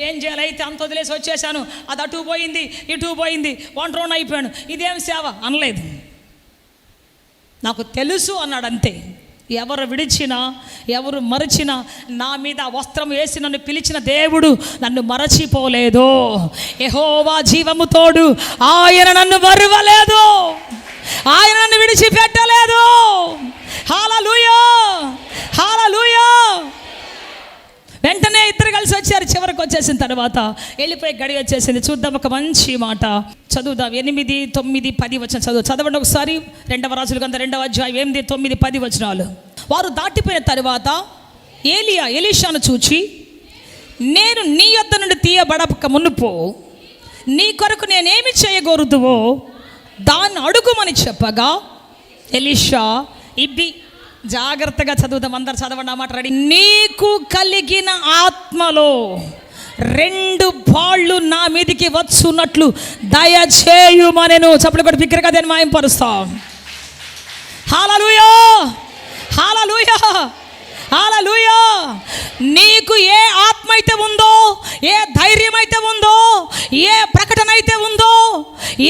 ఏం చేయాలి, అయితే అంత వదిలేసి వచ్చేసాను, అది అటు పోయింది ఇటు పోయింది, ఒంటరిని అయిపోయాను, ఇదేం సేవ అనలేదు. నాకు తెలుసు అన్నాడు అంతే. ఎవరు విడిచినా ఎవరు మరచినా నా మీద వస్త్రం వేసి నన్ను పిలిచిన దేవుడు నన్ను మరచిపోలేదు. యెహోవా జీవము తోడు, ఆయన నన్ను మరువలేదు, ఆయన నన్ను విడిచిపెట్టలేదు. హల్లెలూయా, హల్లెలూయా. వెంటనే ఇద్దరు కలిసి వచ్చారు. చివరికి వచ్చేసిన తర్వాత వెళ్ళిపోయి గడి వచ్చేసింది. చూద్దాం, ఒక మంచి మాట చదువుదాం. 8, 9, 10 వచనం చదవండి ఒకసారి. 2వ రాజుల గ్రంథం 2వ అధ్యాయం 8, 9, 10 వచనాలు. వారు దాటిపోయిన తర్వాత ఎలీషాను చూచి, నేను నీ యొద్ద నుండి తీయబడక మునుపు నీ కొరకు నేనేమి చేయగోరుదువో దాన్ని అడుగుమని చెప్పగా, ఎలీషా ఇబ్బి, జాగ్రత్తగా చదువుదాం, అందరు చదవండి ఆ మాట రెడీ. నీకు కలిగిన ఆత్మలో 2 బాళ్ళు నా మీదికి వచ్చున్నట్లు దయచేయుమనెను. చప్పుడు కూడా బిగ్గరగా దాన్ని మాయంపరుస్తాం. హల్లెలూయా, హల్లెలూయా, హల్లెలూయా. నీకు ఏ ఆత్మ అయితే ఉందో, ఏ ధైర్యం అయితే ఉందో, ఏ ప్రకటన అయితే ఉందో,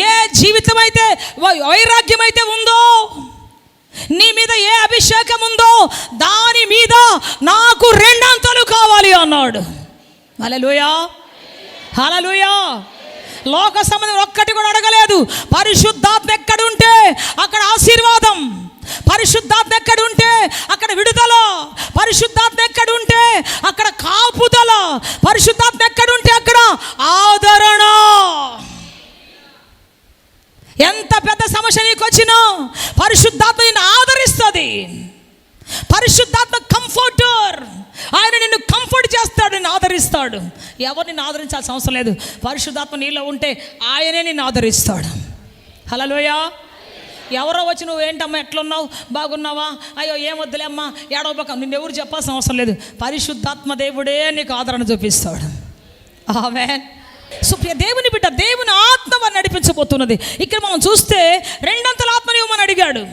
ఏ జీవితం అయితే వైరాగ్యం అయితే ఉందో, నీ మీద ఏ అభిషేకం ఉందో దాని మీద నాకు 2 అంతలు కావాలి అన్నాడు. హల్లెలూయా, హల్లెలూయా. లోక సంబంధం ఒక్కటి కూడా అడగలేదు. పరిశుద్ధాత్మ ఎక్కడుంటే అక్కడ ఆశీర్వాదం, పరిశుద్ధాత్మ ఎక్కడుంటే అక్కడ విడుదల, పరిశుద్ధాత్మ ఎక్కడుంటే అక్కడ కాపుదల, పరిశుద్ధాత్మ ఎక్కడుంటే అక్కడ ఆదరణ. ఎంత పెద్ద సమస్య నీకు వచ్చినా పరిశుద్ధాత్మ నిన్ను ఆదరిస్తుంది. పరిశుద్ధాత్మ కంఫర్టర్, ఆయన నిన్ను కంఫర్ట్ చేస్తాడు, నిన్ను ఆదరిస్తాడు. ఎవరు నిన్ను ఆదరించాల్సిన అవసరం లేదు. పరిశుద్ధాత్మ నీలో ఉంటే ఆయనే నిన్ను ఆదరిస్తాడు. హల్లెలూయా. ఎవరో వచ్చి నువ్వు ఏంటమ్మా ఎట్లున్నావు, బాగున్నావా, అయ్యో ఏమొద్దులే అమ్మా ఏడవబక, నిన్నెవరు చెప్పాల్సిన అవసరం లేదు. పరిశుద్ధాత్మ దేవుడే నీకు ఆదరణ చూపిస్తాడు. ఆమేన్. సుప్రియ దేవుని బిడ్డ, దేవుని ఆత్మ వారిని నడిపించబోతున్నది. ఇక్కడ మనం చూస్తే రెండంతల ఆత్మని ఇవ్వమని అడిగాడు.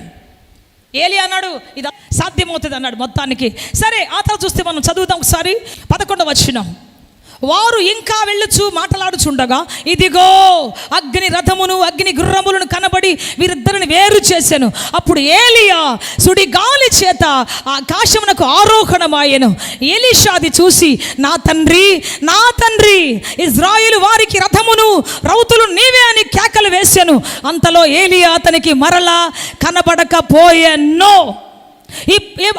ఏలి అన్నాడు ఇది సాధ్యమవుతుంది అన్నాడు మొత్తానికి. సరే, ఆ తర్వాత చూస్తే మనం చదువుతాం ఒకసారి 11వ వచనం. వారు ఇంకా వెళ్ళుచు మాట్లాడుచుండగా ఇదిగో అగ్ని రథమును అగ్ని గుర్రములను కనబడి వీరిద్దరిని వేరు చేశాను. అప్పుడు ఏలియా సుడి గాలి చేత ఆకాశమునకు ఆరోహణమాయెను. ఎలీషాది చూసి నా తండ్రి నా తండ్రి, ఇజ్రాయేలు వారికి రథమును రౌతులు నీవే అని కేకలు వేశాను. అంతలో ఏలియా అతనికి మరలా కనబడకపోయెను.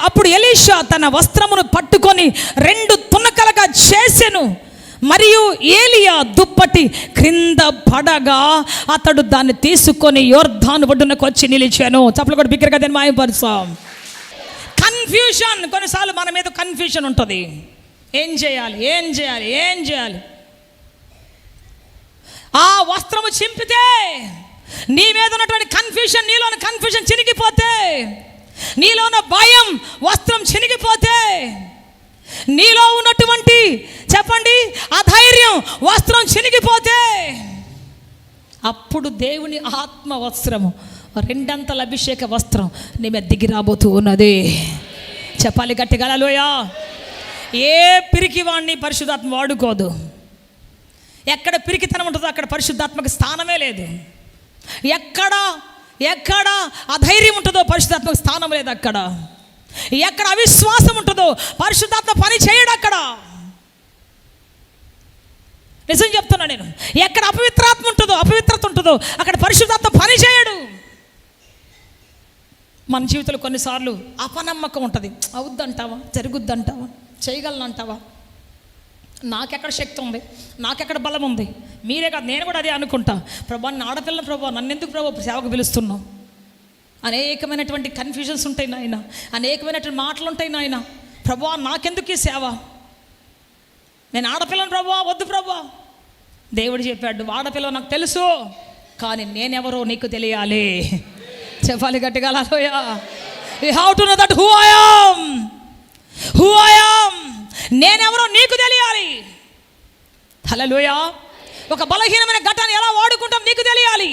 అప్పుడు ఎలీషా తన వస్త్రమును పట్టుకొని 2 తునకలుగా చేసెను. మరియు ఏలియా దుప్పటి క్రింద పడగా అతడు దాన్ని తీసుకొని యొర్దాను ఒడ్డునకు వచ్చి నిలిచాను. చప్పలు కూడా బిగ్గరగా దాన్ని మాయపరుస్తాం. కన్ఫ్యూషన్, కొన్నిసార్లు మన మీద కన్ఫ్యూషన్ ఉంటుంది. ఏం చేయాలి ఏం చేయాలి ఏం చేయాలి. ఆ వస్త్రము చింపితే నీ మీద ఉన్నటువంటి కన్ఫ్యూషన్, నీలోని కన్ఫ్యూషన్ చినిగిపోతే, నీలోన భయం వస్త్రం చినిగిపోతే, నీలో ఉన్నటువంటి చెప్పండి అధైర్యం వస్త్రం చినిగిపోతే, అప్పుడు దేవుని ఆత్మ వస్త్రము 2 అభిషేక వస్త్రం నీ మీద దిగి రాబోతూ ఉన్నది. చెప్పాలి గట్టిగా హల్లెలూయా. ఏ పిరికివాణ్ణి పరిశుద్ధాత్మ వాడుకోదు. ఎక్కడ పిరికితనం ఉంటుందో అక్కడ పరిశుద్ధాత్మకి స్థానమే లేదు. ఎక్కడ అధైర్యం ఉంటుందో పరిశుద్ధాత్మకి స్థానం లేదు. అక్కడ ఎక్కడ అవిశ్వాసం ఉంటుందో పరిశుద్ధాత్మ పని చేయడు. అక్కడ నిజం చెప్తున్నా నేను. ఎక్కడ అపవిత్రాత్మ ఉంటుందో, అపవిత్రత ఉంటుందో అక్కడ పరిశుద్ధాత్మ పని చేయడు. మన జీవితంలో కొన్నిసార్లు అపనమ్మకం ఉంటుంది. అవుద్దంటావా, జరుగుద్దంటావా, చేయగలనంటావా, నాకెక్కడ శక్తి ఉంది, నాకెక్కడ బలం ఉంది, మీరే కాదు నేను కూడా అదే అనుకుంటా. ప్రభా నా ఆడపిల్ల, ప్రభా నన్నెందుకు ప్రభా సేవకు పిలుస్తున్నావు. అనేకమైనటువంటి కన్ఫ్యూజన్స్ ఉంటాయి నాయన, అనేకమైనటువంటి మాటలు ఉంటాయి నాయన. ప్రభా నాకెందుకు ఈ సేవ, నేను ఆడపిల్లను ప్రభా, వద్దు ప్రభా. దేవుడు చెప్పాడు ఆడపిల్ల నాకు తెలుసు, కానీ నేనెవరో నీకు తెలియాలి. చెప్పాలి గట్టిగా hallelujah. You have to know that who I am. నేనెవరో నీకు తెలియాలి. హల్లెలూయా. ఒక బలహీనమైన ఘటాన్ని ఎలా వాడుకుంటాం నీకు తెలియాలి.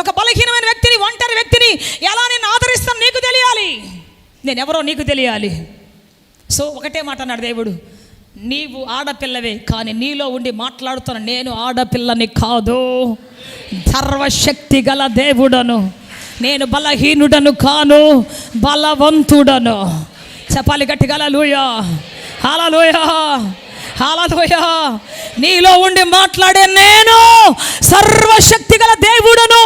ఒక బలహీనమైన వ్యక్తిని, ఒంటరి వ్యక్తిని ఎలా నేను ఆదరిస్తాను నీకు తెలియాలి. నేనెవరో నీకు తెలియాలి. సో ఒకటే మాట అన్నాడు దేవుడు, నీవు ఆడపిల్లవే, కానీ నీలో ఉండి మాట్లాడుతున్న నేను ఆడపిల్లని కాదు, సర్వశక్తి గల దేవుడను, నేను బలహీనుడను కాను, బలవంతుడను. చెప్పాలి గట్టిగా హల్లెలూయా. హల్లెలూయా హల్లెలూయా. నీలో ఉండి మాట్లాడే నేను సర్వశక్తి గల దేవుడను,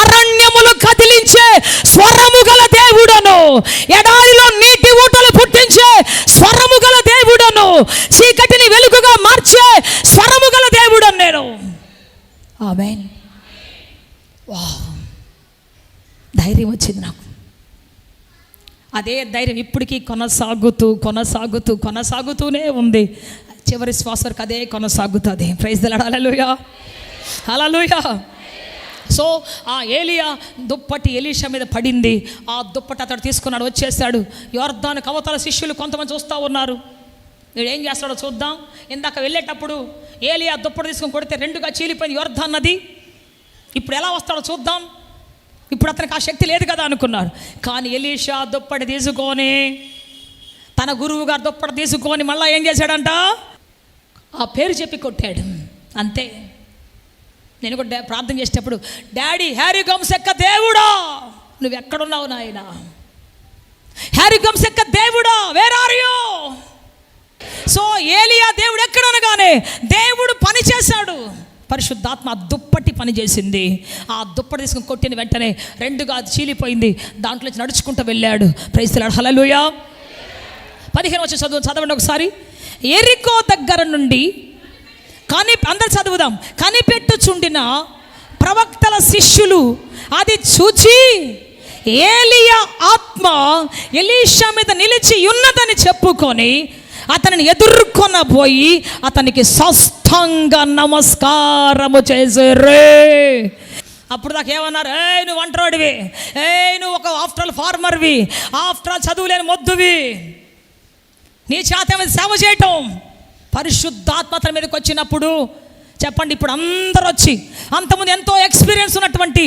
అరణ్యములు కదిలించే స్వరము గల దేవుడను, ఎడారిలో నీటి ఊటలు పుట్టించే స్వరము గల దేవుడను, చీకటిని వెలుగుగా మార్చే స్వరము గల దేవుడను నేను. ఆమేన్. వావ్, ధైర్యం వచ్చింది నాకు. అదే ధైర్యం ఇప్పటికీ కొనసాగుతూనే ఉంది. చివరి శ్వాస వరకు అదే కొనసాగుతుంది. Praise the lord. Hallelujah hallelujah. So ఆ ఏలియా దుప్పటి ఎలీషా మీద పడింది. ఆ దుప్పటి అతడు తీసుకున్నాడు, వచ్చేసాడు. యొర్దాను అవతల శిష్యులు కొంతమంది చూస్తూ ఉన్నారు. వీడు ఏం చేస్తాడో చూద్దాం. ఇందాక వెళ్ళేటప్పుడు ఏలియా దుప్పటి తీసుకొని కొడితే 2గా చీలిపోయింది యొర్దాన్ నది. ఇప్పుడు ఎలా వస్తాడో చూద్దాం. ఇప్పుడు అతనికి ఆ శక్తి లేదు కదా అనుకున్నారు. కానీ ఎలీషా దుప్పటి తీసుకొని, తన గురువు గారు దుప్పటి తీసుకొని మళ్ళీ ఏం చేశాడంట, ఆ పేరు చెప్పి కొట్టాడు. అంతే. నేను కూడా ప్రార్థన చేసేటప్పుడు, డాడీ హ్యారీ గమ్సెక్క దేవుడా నువ్వు ఎక్కడున్నావు నాయన, హ్యారీ గమ్సెక్క దేవుడా వేర్ ఆర్ యూ. సో ఏలియా దేవుడు ఎక్కడనగానే దేవుడు పని చేశాడు. పరిశుద్ధాత్మ దుప్పటి పని చేసింది. ఆ దుప్పటి తీసుకుని కొట్టిన వెంటనే 2గా చీలిపోయింది. దాంట్లో నడుచుకుంటూ వెళ్ళాడు. Praise the lord. హల్లెలూయా. 15 వచ్చి చదవండి ఒకసారి. ఎరికో దగ్గర నుండి అందరు చదువుదాం. కనిపెట్టుచుండిన ప్రవక్తల శిష్యులు అది చూచి ఏలియా ఆత్మ ఎలీషా మీద నిలిచి ఉన్నదని చెప్పుకొని అతనిని ఎదుర్కొనబోయి అతనికి సాష్టాంగ నమస్కారము చేసేరే. అప్పుడు దాకా ఏమన్నారు, నువ్వు ఒంటరివాడివి, నువ్వు ఒక ఆఫ్టర్ ఆల్ ఫార్మర్వి, ఆఫ్టర్ ఆల్ చదువులేని మొద్దువి, నీ చేత మీద సేవ చేయటం. పరిశుద్ధాత్మ అతని మీదకి వచ్చినప్పుడు చెప్పండి. ఇప్పుడు అందరూ వచ్చి, అంతమంది ఎంతో ఎక్స్పీరియన్స్ ఉన్నటువంటి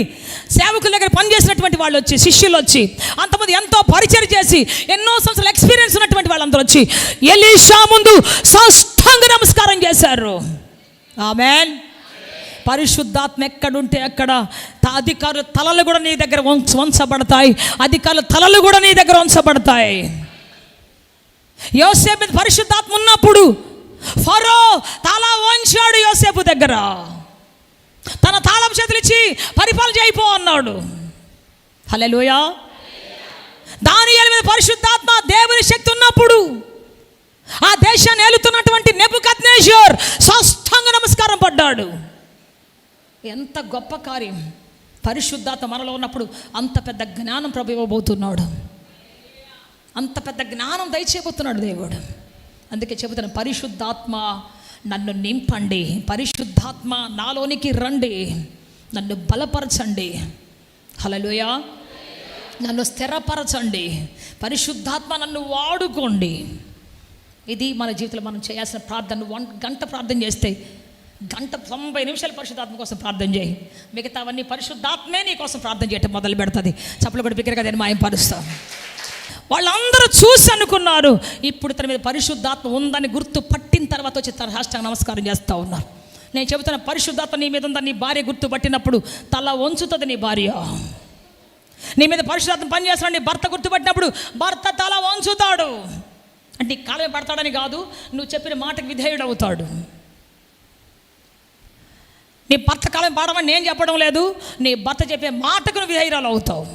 సేవకుల దగ్గర పనిచేసినటువంటి వాళ్ళు వచ్చి, శిష్యులు వచ్చి, అంతమంది ఎంతో పరిచయం చేసి ఎన్నో సంవత్సరాలు ఎక్స్పీరియన్స్ ఉన్నటువంటి వాళ్ళందరూ వచ్చి ఎలీషా ముందు సాష్టాంగ నమస్కారం చేశారు. ఆమేన్. పరిశుద్ధాత్మ ఎక్కడుంటే అక్కడ అధికారుల తలలు కూడా నీ దగ్గర వంచబడతాయి. అధికారుల తలలు కూడా నీ దగ్గర వంచబడతాయి. యోసేపు మీద పరిశుద్ధాత్మ ఉన్నప్పుడు ఫరో తల వంచాడు యోసేపు దగ్గర. తన తాళం చేతులు ఇచ్చి పరిపాలన చేయిపో అన్నాడు. హల్లెలూయా. దానియేలు మీద పరిశుద్ధాత్మ దేవుని శక్తి ఉన్నప్పుడు ఆ దేశాన్ని ఏలుతున్నటువంటి నెబుకద్నెజర్ సాష్టాంగ నమస్కారం పడ్డాడు. ఎంత గొప్ప కార్యం! పరిశుద్ధాత్మ మనలో ఉన్నప్పుడు అంత పెద్ద జ్ఞానం ప్రభు ఇవ్వబోతున్నాడు. అంత పెద్ద జ్ఞానం దయచేయబోతున్నాడు దేవుడు. అందుకే చెబుతాను, పరిశుద్ధాత్మ నన్ను నింపండి, పరిశుద్ధాత్మ నాలోనికి రండి, నన్ను బలపరచండి. హల్లెలూయా. నన్ను స్థిరపరచండి, పరిశుద్ధాత్మ నన్ను వాడుకోండి. ఇది మన జీవితంలో మనం చేయాల్సిన ప్రార్థన. 1 గంట ప్రార్థన చేస్తే 90 నిమిషాలు పరిశుద్ధాత్మ కోసం ప్రార్థన చేయి. మిగతావన్నీ పరిశుద్ధాత్మే నీ కోసం ప్రార్థన చేయటం మొదలు పెడుతుంది. చప్పలు కూడా బిగ్గరగా నేను మాయంపరుస్తాను. వాళ్ళందరూ చూసి అనుకున్నారు, ఇప్పుడు తన మీద పరిశుద్ధాత్మ ఉందని గుర్తు పట్టిన తర్వాత వచ్చి తన సాష్టాంగ నమస్కారం చేస్తూ ఉన్నారు. నేను చెబుతున్న, పరిశుద్ధాత్మ నీ మీద ఉందని నీ భార్య గుర్తు పట్టినప్పుడు తల వంచుతుంది నీ భార్య. నీ మీద పరిశుద్ధాత్మ పనిచేస్తాడు నీ భర్త గుర్తుపట్టినప్పుడు భర్త తల వంచుతాడు. అంటే నీ కాలమే పడతాడని కాదు, నువ్వు చెప్పిన మాటకు విధేయుడు అవుతాడు. నీ భర్త కాలం పాడమని నేను చెప్పడం లేదు, నీ భర్త చెప్పే మాటకు నువ్వు విధేయురాలు అవుతావు.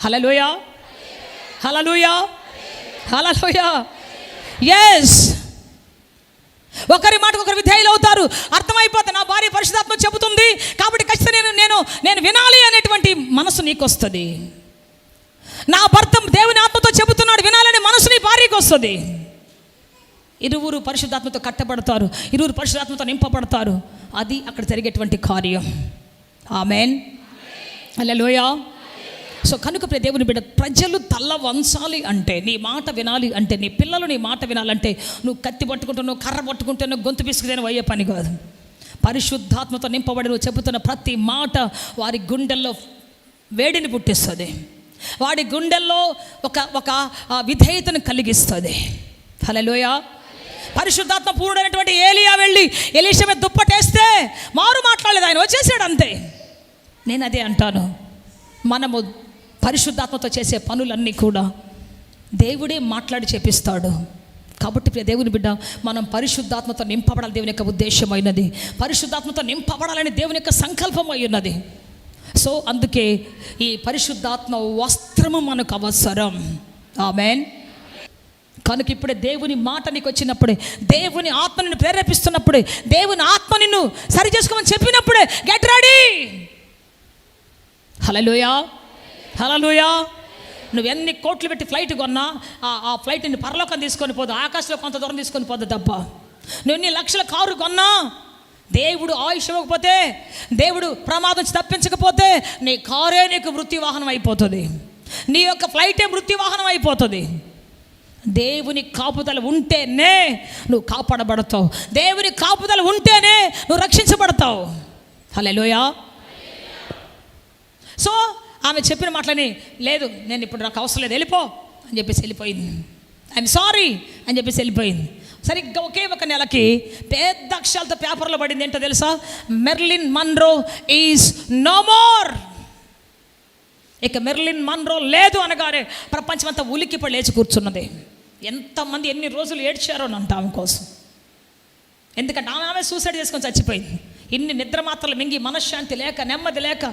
హల్లెలూయా. హల్లెలూయా. హల్లెలూయా. ఎస్. ఒకరి మాటకు ఒకరు విధేయులు అవుతారు. అర్థమైపోతే నా భార్య పరిశుద్ధాత్మ చెబుతుంది కాబట్టి ఖచ్చితంగా నేను వినాలి అనేటువంటి మనసు నీకు వస్తుంది. నా భర్త దేవుని ఆత్మతో చెబుతున్నాడు వినాలని మనసు నీ భార్యకు వస్తుంది. ఇరువురు పరిశుద్ధాత్మతో కట్టబడతారు, ఇరువురు పరిశుద్ధాత్మతో నింపబడతారు. అది అక్కడ జరిగేటువంటి కార్యం. ఆమేన్. హల్లెలూయా. సో కనుక దేవుని బిడ్డ, ప్రజలు తల్ల వంచాలి అంటే, నీ మాట వినాలి అంటే, నీ పిల్లలు నీ మాట వినాలంటే, నువ్వు కత్తి పట్టుకుంటున్నావు, కర్ర పట్టుకుంటున్నావు, గొంతు పిసుకుదేనో అయ్యే పని కాదు. పరిశుద్ధాత్మతో నింపబడి నువ్వు చెబుతున్న ప్రతి మాట వారి గుండెల్లో వేడిని పుట్టిస్తుంది, వాడి గుండెల్లో ఒక విధేయతను కలిగిస్తుంది. హల్లెలూయా. పరిశుద్ధాత్మ పూర్ణుడైనటువంటి ఏలియా వెళ్ళి ఎలీషా మీద దుప్పటేస్తే మారు మాట్లాడలేదు, ఆయన వచ్చేసాడు అంతే. నేను అదే అంటాను, మనము పరిశుద్ధాత్మతో చేసే పనులన్నీ కూడా దేవుడే మాట్లాడి చేపిస్తాడు. కాబట్టి ప్రియ దేవుని బిడ్డ, మనం పరిశుద్ధాత్మతో నింపబడాలి. దేవుని యొక్క ఉద్దేశమైనది పరిశుద్ధాత్మతో నింపబడాలని దేవుని యొక్క సంకల్పం అయి ఉన్నది. సో అందుకే ఈ పరిశుద్ధాత్మ వస్త్రము మనకు అవసరం. ఆమేన్. కనుక ఇప్పుడే దేవుని మాట నీకు వచ్చినప్పుడే, దేవుని ఆత్మ నిన్ను ప్రేరేపిస్తున్నప్పుడే, దేవుని ఆత్మ నిన్ను సరి చేసుకోమని చెప్పినప్పుడే గెట్ రెడీ. హల్లెలూయా. హల్లెలూయా. నువ్వు ఎన్ని కోట్లు పెట్టి ఫ్లైట్ కొన్నా ఆ ఫ్లైట్ నిన్ను పరలోకం తీసుకొని పోదు, ఆకాశంలో కొంత దూరం తీసుకొని పోదు తప్ప. నువ్వు ఎన్ని లక్షల కారు కొన్నా, దేవుడు ఆయుష్ ఇవ్వకపోతే, దేవుడు ప్రమాదం తప్పించకపోతే, నీ కారే నీకు మృత్యు వాహనం అయిపోతుంది, నీ యొక్క ఫ్లైటే మృత్యు వాహనం అయిపోతుంది. దేవుని కాపుదల ఉంటేనే నువ్వు కాపాడబడతావు, దేవుని కాపుదల ఉంటేనే నువ్వు రక్షించబడతావు. హల్లెలూయా. సో ఆమె చెప్పిన మాటలని, లేదు నేను ఇప్పుడు నాకు అవసరం లేదు, వెళ్ళిపో అని చెప్పేసి వెళ్ళిపోయింది. ఐఎమ్ సారీ అని చెప్పేసి వెళ్ళిపోయింది. సరిగ్గా ఒకే ఒక నెలకి పెద్ద అక్షరాలతో పేపర్లో పడింది. ఏంటో తెలుసా? Marilyn Monroe is no more. ఇక మెర్లిన్ మన్రో లేదు అనగానే ప్రపంచమంతా ఉలిక్కిపడి లేచి కూర్చున్నది. ఎంతమంది ఎన్ని రోజులు ఏడ్చారో అంట ఆమె కోసం. ఎందుకంటే ఆమె సూసైడ్ చేసుకొని చచ్చిపోయింది. ఇన్ని నిద్ర మాత్రలు మింగి మనశ్శాంతి లేక, నెమ్మది లేక,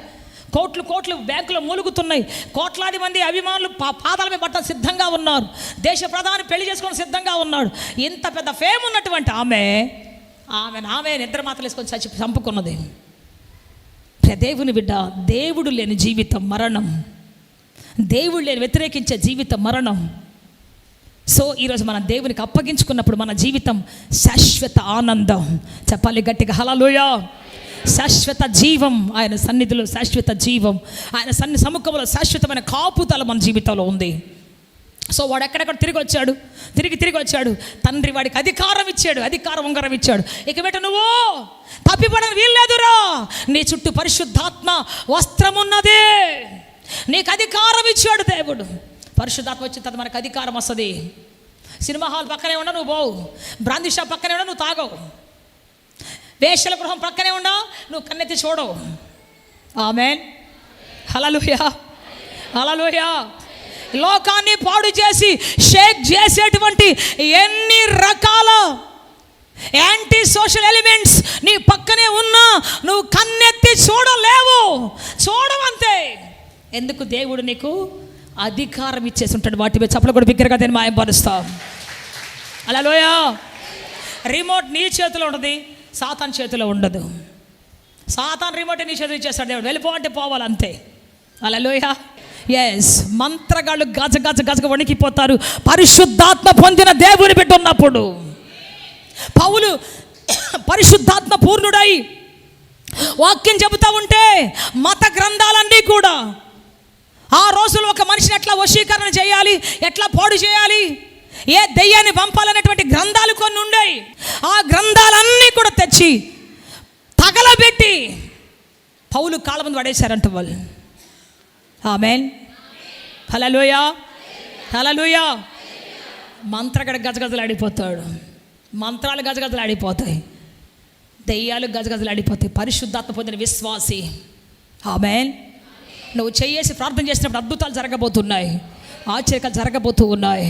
కోట్లు బ్యాంకులో మూలుగుతున్నాయి. కోట్లాది మంది అభిమానులు పాదాల మీద పట్ట సిద్ధంగా ఉన్నారు. దేశ ప్రధాని పెళ్లి చేసుకొని సిద్ధంగా ఉన్నాడు. ఇంత పెద్ద ఫేమ్ ఉన్నటువంటి ఆమె నిద్ర మాత్రలు వేసుకొని చంపుకున్నది. దేవుని బిడ్డ, దేవుడు లేని జీవితం మరణం, దేవుడు లేని వ్యతిరేకించే జీవితం మరణం. సో ఈరోజు మనం దేవునికి అప్పగించుకున్నప్పుడు మన జీవితం శాశ్వత ఆనందం. చెప్పాలి గట్టిగా హల్లెలూయా. శాశ్వత జీవం, ఆయన సన్నిధిలో శాశ్వత జీవం, ఆయన సముఖంలో శాశ్వతమైన కాపుదల మన జీవితంలో ఉంది. సో వాడు ఎక్కడెక్కడ తిరిగి వచ్చాడు. తండ్రి వాడికి అధికారం ఇచ్చాడు, అధికారం ఉంగరం ఇచ్చాడు. ఇక బిడ్డ నువ్వు తప్పిపడని వీల్లేదురా, నీ చుట్టూ పరిశుద్ధాత్మ వస్త్రం ఉన్నది, నీకు అధికారం ఇచ్చాడు దేవుడు. పరిశుద్ధాత్మ వచ్చిన తర్వాత మనకు అధికారం వస్తుంది. సినిమా హాల్ పక్కనే ఉన్నా నువ్వు పోవు, బ్రాందీ షాప్ పక్కనే ఉన్నా నువ్వు తాగవు, వేశ్యల గృహం పక్కనే ఉన్నా నువ్వు కన్నెత్తి చూడవు. ఆమేన్, హల్లెలూయా, హల్లెలూయా. లోకాన్ని పాడు చేసి షేక్ చేసేటువంటి ఎన్ని రకాల యాంటీ సోషల్ ఎలిమెంట్స్ నీ పక్కనే ఉన్నా నువ్వు కన్నెత్తి చూడలేవు, చూడవంతే. ఎందుకు? దేవుడు నీకు అధికారం ఇచ్చేసి ఉంటాడు. వాటి మీద చప్పలు కూడా బిగ్గరగా నేను మాయపరుస్తాం. హల్లెలూయా. రిమోట్ నీ చేతిలో ఉంటుంది, సాతాన్ చేతిలో ఉండదు. సాతాన్ రిమోట్ నీ చేతిలో ఇచ్చేస్తాడు దేవుడు, వెళ్ళిపో అంటే పోవాలి అంతే. హల్లెలూయా. ఎస్, మంత్రగాళ్ళు గజ వణికిపోతారు పరిశుద్ధాత్మ పొందిన దేవుని బిడ్డ ఉన్నప్పుడు. పౌలు పరిశుద్ధాత్మ పూర్ణుడై వాక్యం చెబుతూ ఉంటే మత గ్రంథాలన్నీ కూడా ఆ రోజుల్లో ఒక మనిషిని ఎట్లా వశీకరణ చేయాలి, ఎట్లా పాడు చేయాలి, ఏ దెయ్యాన్ని పంపాలనేటువంటి గ్రంథాలు కొన్ని ఉన్నాయి. ఆ గ్రంథాలన్నీ కూడా తెచ్చి తగలబెట్టి పౌలు కాళ్ళ ముందు పడేశారంట వాళ్ళు. ఆమేన్, హల్లెలూయా, హల్లెలూయా. మంత్రగడ గజగజలాడిపోతాడు, మంత్రాలు గజగజలాడిపోతాయి, దెయ్యాలు గజగజలాడిపోతాయి. పరిశుద్ధాత్మ పొందిన విశ్వాసి, ఆమేన్, నువ్వు చేసి ప్రార్థన చేసినప్పుడు అద్భుతాలు జరగబోతున్నాయి, ఆశ్చర్యాలు జరగబోతూ ఉన్నాయి.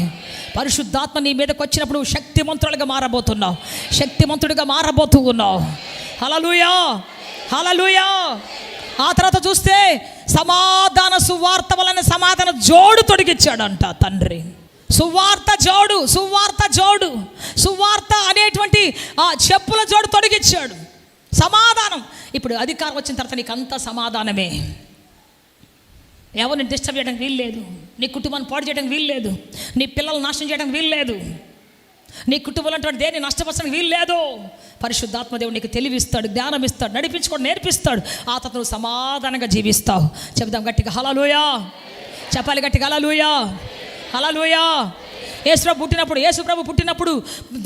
పరిశుద్ధాత్మ నీ మీదకి వచ్చినప్పుడు నువ్వు శక్తిమంతులుగా మారబోతున్నావు, శక్తిమంతుడిగా మారబోతూ ఉన్నావు. హల్లెలూయా, హల్లెలూయా. ఆ తర్వాత చూస్తే సమాధాన సువార్త వలన సమాధాన జోడు తొడిగిచ్చాడంట తండ్రి. సువార్త జోడు అనేటువంటి ఆ చెప్పుల జోడు తొడిగిచ్చాడు. సమాధానం. ఇప్పుడు అధికారం వచ్చిన తర్వాత నీకు అంతా సమాధానమే. ఎవరిని డిస్టర్బ్ చేయడానికి వీల్లేదు, నీ కుటుంబాన్ని పాడు చేయడానికి వీల్లేదు, నీ పిల్లలు నాశనం చేయడానికి వీల్లేదు, నీ కుటుంబంలో అంటే దేన్ని నష్టపరచడానికి వీల్లేదు. పరిశుద్ధాత్మ దేవుడు నీకు తెలివిస్తాడు, జ్ఞానం ఇస్తాడు, నడిపించుకోవడం నేర్పిస్తాడు. ఆ తర్వాత నువ్వు సమాధానంగా జీవిస్తావు. చెప్దాం గట్టిగా హల్లెలూయా, చెప్పాలి గట్టిగా హల్లెలూయా, హల్లెలూయా. యేసు ప్రభు పుట్టినప్పుడు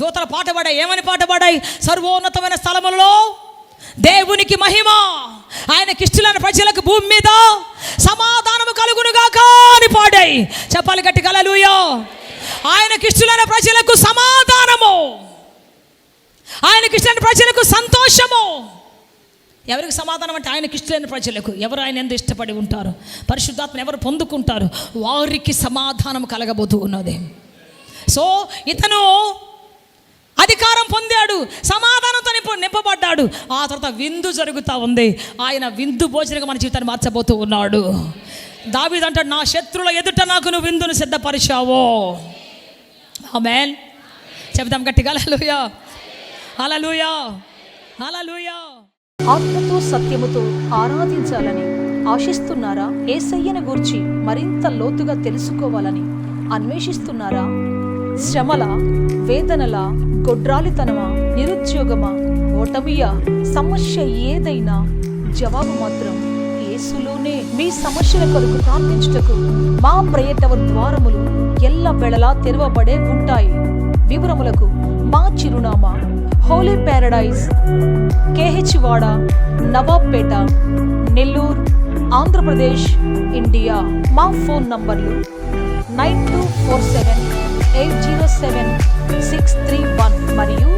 దూతల పాట పాడాయి. ఏమని పాట పాడాయి? సర్వోన్నతమైన స్థలములలో దేవునికి మహిమ, ఆయనకి ఇష్టమైన ప్రజలకు భూమి మీద సమాధానము కలుగునుగాక అని పాడాయి. చెప్పాలి గట్టిగా హల్లెలూయా. ఆయనకి ఇష్టమైన ప్రజలకు సమాధానము, ఆయనకి ఇష్టమైన ప్రజలకు సంతోషము. ఎవరికి సమాధానం అంటే ఆయనకి ఇష్టమైన ప్రజలకు. ఎవరు ఆయన ఎంత ఇష్టపడి ఉంటారు, పరిశుద్ధాత్మను ఎవరు పొందుకుంటారు, వారికి సమాధానం కలగబోతూ ఉన్నది. సో ఇతను అధికారం పొందాడు, సమాధానంతో నింపబడ్డాడు. ఆ తర్వాత విందు జరుగుతూ ఉంది. ఆయన విందు భోజనంగా మన జీవితాన్ని మార్చబోతూ ఉన్నాడు. దావీదు అంటాడు, నా శత్రువుల ఎదుట నాకు నువ్వు విందును సిద్ధపరిచావో. ఆమేన్, చెప్దాం గట్టిగా హల్లెలూయా, హల్లెలూయా, హల్లెలూయా. ఆత్మతో సత్యముతో ఆరాధించాలని ఆశిస్తున్నారా? యేసయ్యను గూర్చి మరింత లోతుగా తెలుసుకోవాలని అన్వేషిస్తున్నారా? శ్రమల, వేదనల, గొడ్రాలితనమా, నిరుద్యోగమా, ఓటమియా, సమస్య ఏదైనా జవాబు మాత్రం యేసులోనే. మీ సమస్యల కొరకు ప్రార్థించుటకు మా ప్రేయర్ టవర్ ద్వారములు ఎల్లవేళలా తెరవబడే ఉంటాయి. వివరములకు మా చిరునామా హోలీ ప్యారడైజ్, KH వాడ, నవాబ్పేట, నెల్లూరు, ఆంధ్రప్రదేశ్, ఇండియా. మా ఫోన్ నంబర్లు 9247807631 మరియు